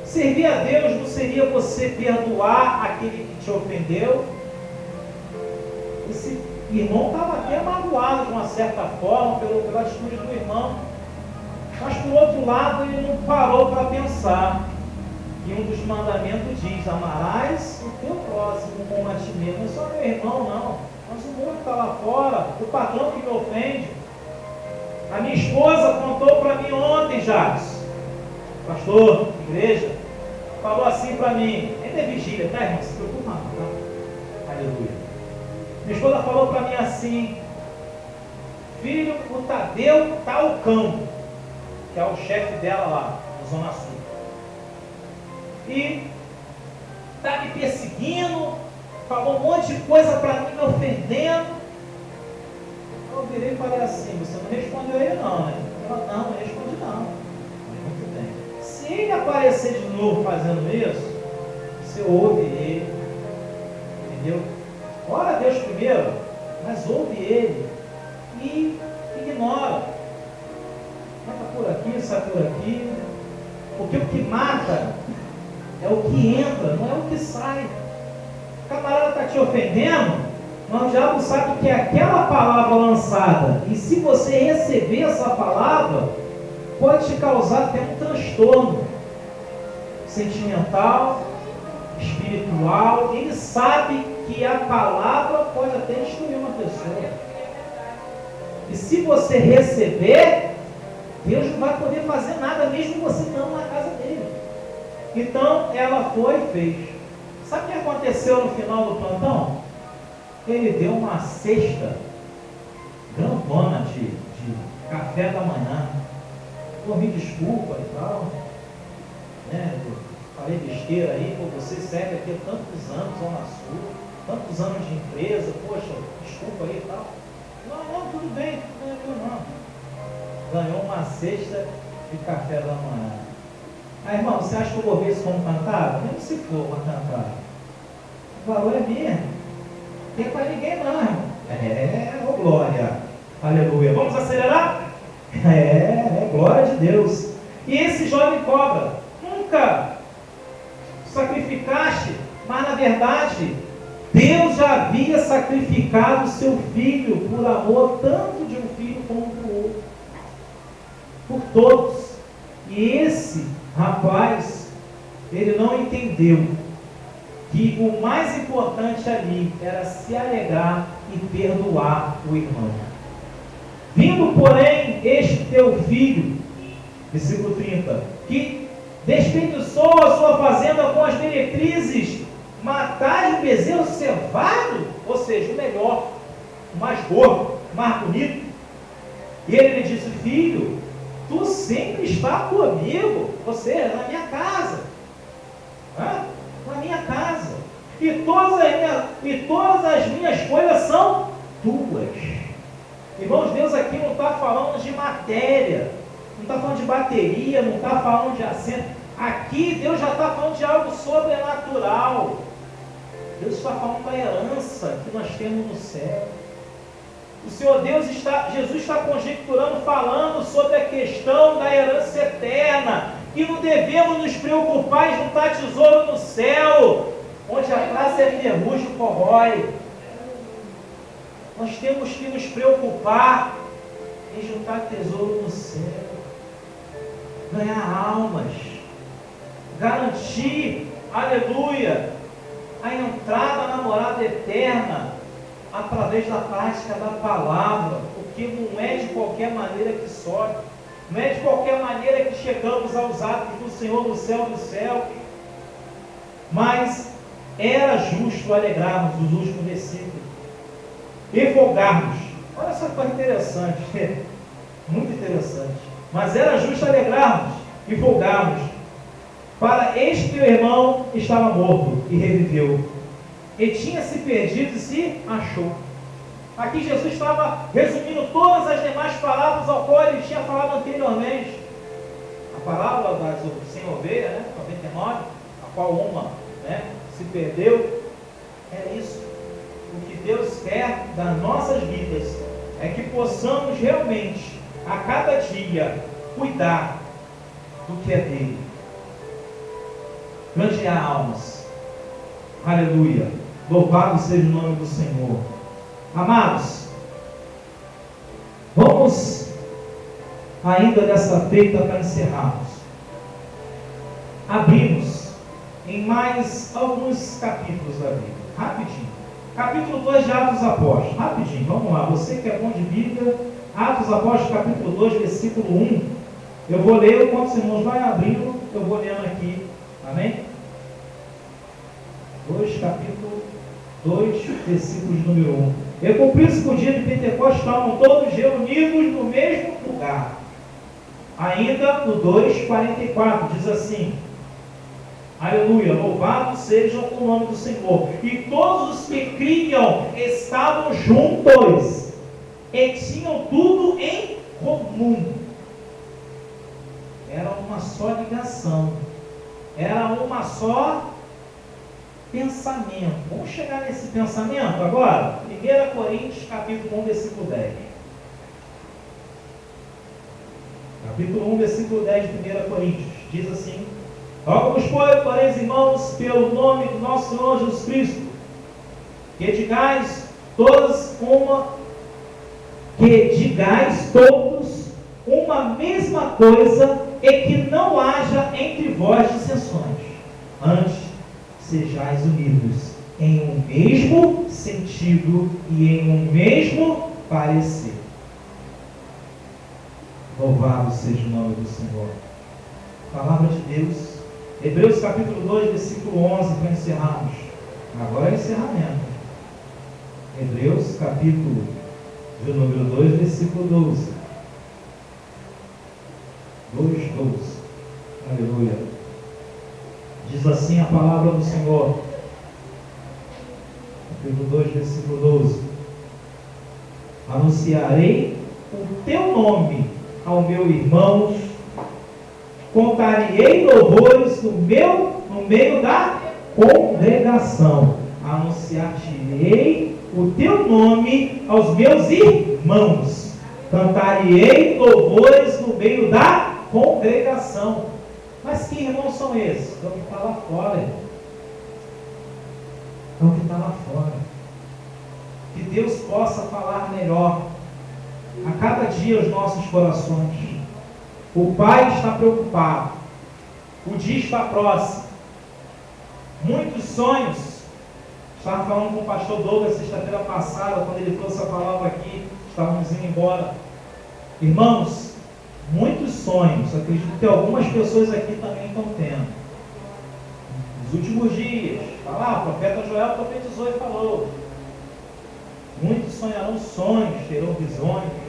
Servir a Deus não seria você perdoar aquele que te ofendeu? Esse irmão estava até magoado de uma certa forma pela atitude do irmão. Mas por outro lado, ele não parou para pensar. E um dos mandamentos diz, amarás o teu próximo como a ti mesmo. Não é só meu irmão, não. Mas o mundo está lá fora, o patrão que me ofende. A minha esposa contou para mim ontem, Jacques, pastor, igreja, falou assim para mim, ainda é vigília, tá, irmão? Se preocupa não, tá? Aleluia. Minha esposa falou para mim assim, filho, o Tadeu tá o cão, que é o chefe dela lá, na Zona Sul. E está me perseguindo, falou um monte de coisa para mim, me ofendendo. Eu virei e falei assim, você não respondeu a ele não, né? Ela, não respondi não. Muito bem. Se ele aparecer de novo fazendo isso, você ouve ele, entendeu? Ora a Deus primeiro, mas ouve ele e ignora. Entra por aqui, sai por aqui. Porque o que mata é o que entra, não é o que sai. O camarada está te ofendendo, mas o diabo sabe que é aquela palavra lançada, e se você receber essa palavra, pode te causar até um transtorno sentimental, espiritual. Ele sabe que a palavra pode até destruir uma pessoa. E se você receber, Deus não vai poder fazer nada, mesmo você não na casa dele. Então ela foi e fez. Sabe o que aconteceu no final do plantão? Ele deu uma cesta grandona de café da manhã. Pô, me desculpa e tal, né? falei besteira aí, pô, você serve aqui há tantos anos, Zona Sul, tantos anos de empresa, poxa, desculpa aí e tal. Não, tudo bem, não. Ganhou uma cesta de café da manhã. Aí, irmão, você acha que eu vou ver isso como cantada? Mesmo se for uma cantada. O valor é mesmo. Não tem para ninguém não, irmão. Ô glória. Aleluia. Vamos acelerar? Glória de Deus. E esse jovem cobra, nunca sacrificaste, mas na verdade, Deus já havia sacrificado o seu filho por amor, tanto de um filho como do outro. Por todos. E esse rapaz, ele não entendeu que o mais importante ali era se alegrar e perdoar o irmão. Vindo, porém, este teu filho, versículo 30, que desperdiçou a sua fazenda com as meretrizes, matar o bezerro cevado, ou seja, o melhor, o mais gordo, o mais bonito. E ele lhe disse: filho, tu sempre está comigo, ou seja, na minha casa. Na minha casa. E todas as minhas coisas são tuas. Irmãos, Deus aqui não está falando de matéria, não está falando de bateria, não está falando de assento. Aqui Deus já está falando de algo sobrenatural. Deus está falando da herança que nós temos no céu. O Senhor Jesus está conjecturando, falando sobre a questão da herança eterna, que não devemos nos preocupar em juntar tesouro no céu, onde a traça é ferrugem e corrói. Nós temos que nos preocupar em juntar tesouro no céu, ganhar almas, garantir, aleluia, a entrada na morada eterna, através da prática da palavra, porque não é de qualquer maneira que sobe, não é de qualquer maneira que chegamos aos atos do Senhor no céu do céu, mas era justo alegrarmos, os últimos versículos, e folgarmos. Olha só que coisa interessante, muito interessante, mas era justo alegrarmos e folgarmos, para este teu irmão estava morto e reviveu, e tinha se perdido e se achou. Aqui Jesus estava resumindo todas as demais palavras ao qual ele tinha falado anteriormente. A parábola das 100 ovelhas, 99, a qual uma se perdeu. É isso. O que Deus quer das nossas vidas é que possamos realmente, a cada dia, cuidar do que é dele. Granjear almas. Aleluia. Louvado seja o nome do Senhor. Amados, vamos ainda dessa feita para encerrarmos. Abrimos em mais alguns capítulos da Bíblia. Rapidinho. Capítulo 2 de Atos dos Apóstolos. Rapidinho, vamos lá. Você que é bom de Bíblia, Atos dos Apóstolos, capítulo 2, versículo 1. Eu vou ler, enquanto os irmãos vão abrindo, eu vou lendo aqui. Amém? 2, capítulo 2, versículos número 1. E cumpriu-se o dia de Pentecostes, estavam todos reunidos no mesmo lugar. Ainda no 2:44 diz assim: aleluia, louvado seja o nome do Senhor. E todos os que criam estavam juntos e tinham tudo em comum. Era uma só ligação, era uma só pensamento. Vamos chegar nesse pensamento agora? 1 Coríntios capítulo 1, versículo 10. Capítulo 1, versículo 10 de 1 Coríntios. Diz assim: rogo-vos, porém, irmãos, pelo nome do nosso Senhor Jesus Cristo, que digais todos uma mesma coisa, e que não haja entre vós dissensões. Antes, sejais unidos em um mesmo sentido e em um mesmo parecer. Louvado seja o nome do Senhor. Palavra de Deus. Hebreus capítulo 2, versículo 11, para encerrarmos. Agora é encerramento. Hebreus capítulo de número 2, versículo 12. 2:12. Aleluia. Diz assim a palavra do Senhor. Capítulo 2, versículo 12. Anunciarei o teu nome ao meu irmão, contar-lhe louvores no meio da congregação. Anunciar-te-ei o teu nome aos meus irmãos, cantar-lhe louvores no meio da congregação. Mas que irmãos são esses? É o que está lá fora, irmão. É o que está lá fora. Que Deus possa falar melhor a cada dia aos nossos corações. O Pai está preocupado. O dia está próximo. Muitos sonhos. Estava falando com o pastor Douglas sexta-feira passada, quando ele trouxe a palavra aqui, estávamos indo embora. Irmãos, muitos sonhos, acredito que algumas pessoas aqui também estão tendo. Nos últimos dias, está lá, o profeta Joel profetizou e falou: muitos sonharão sonhos, terão visões.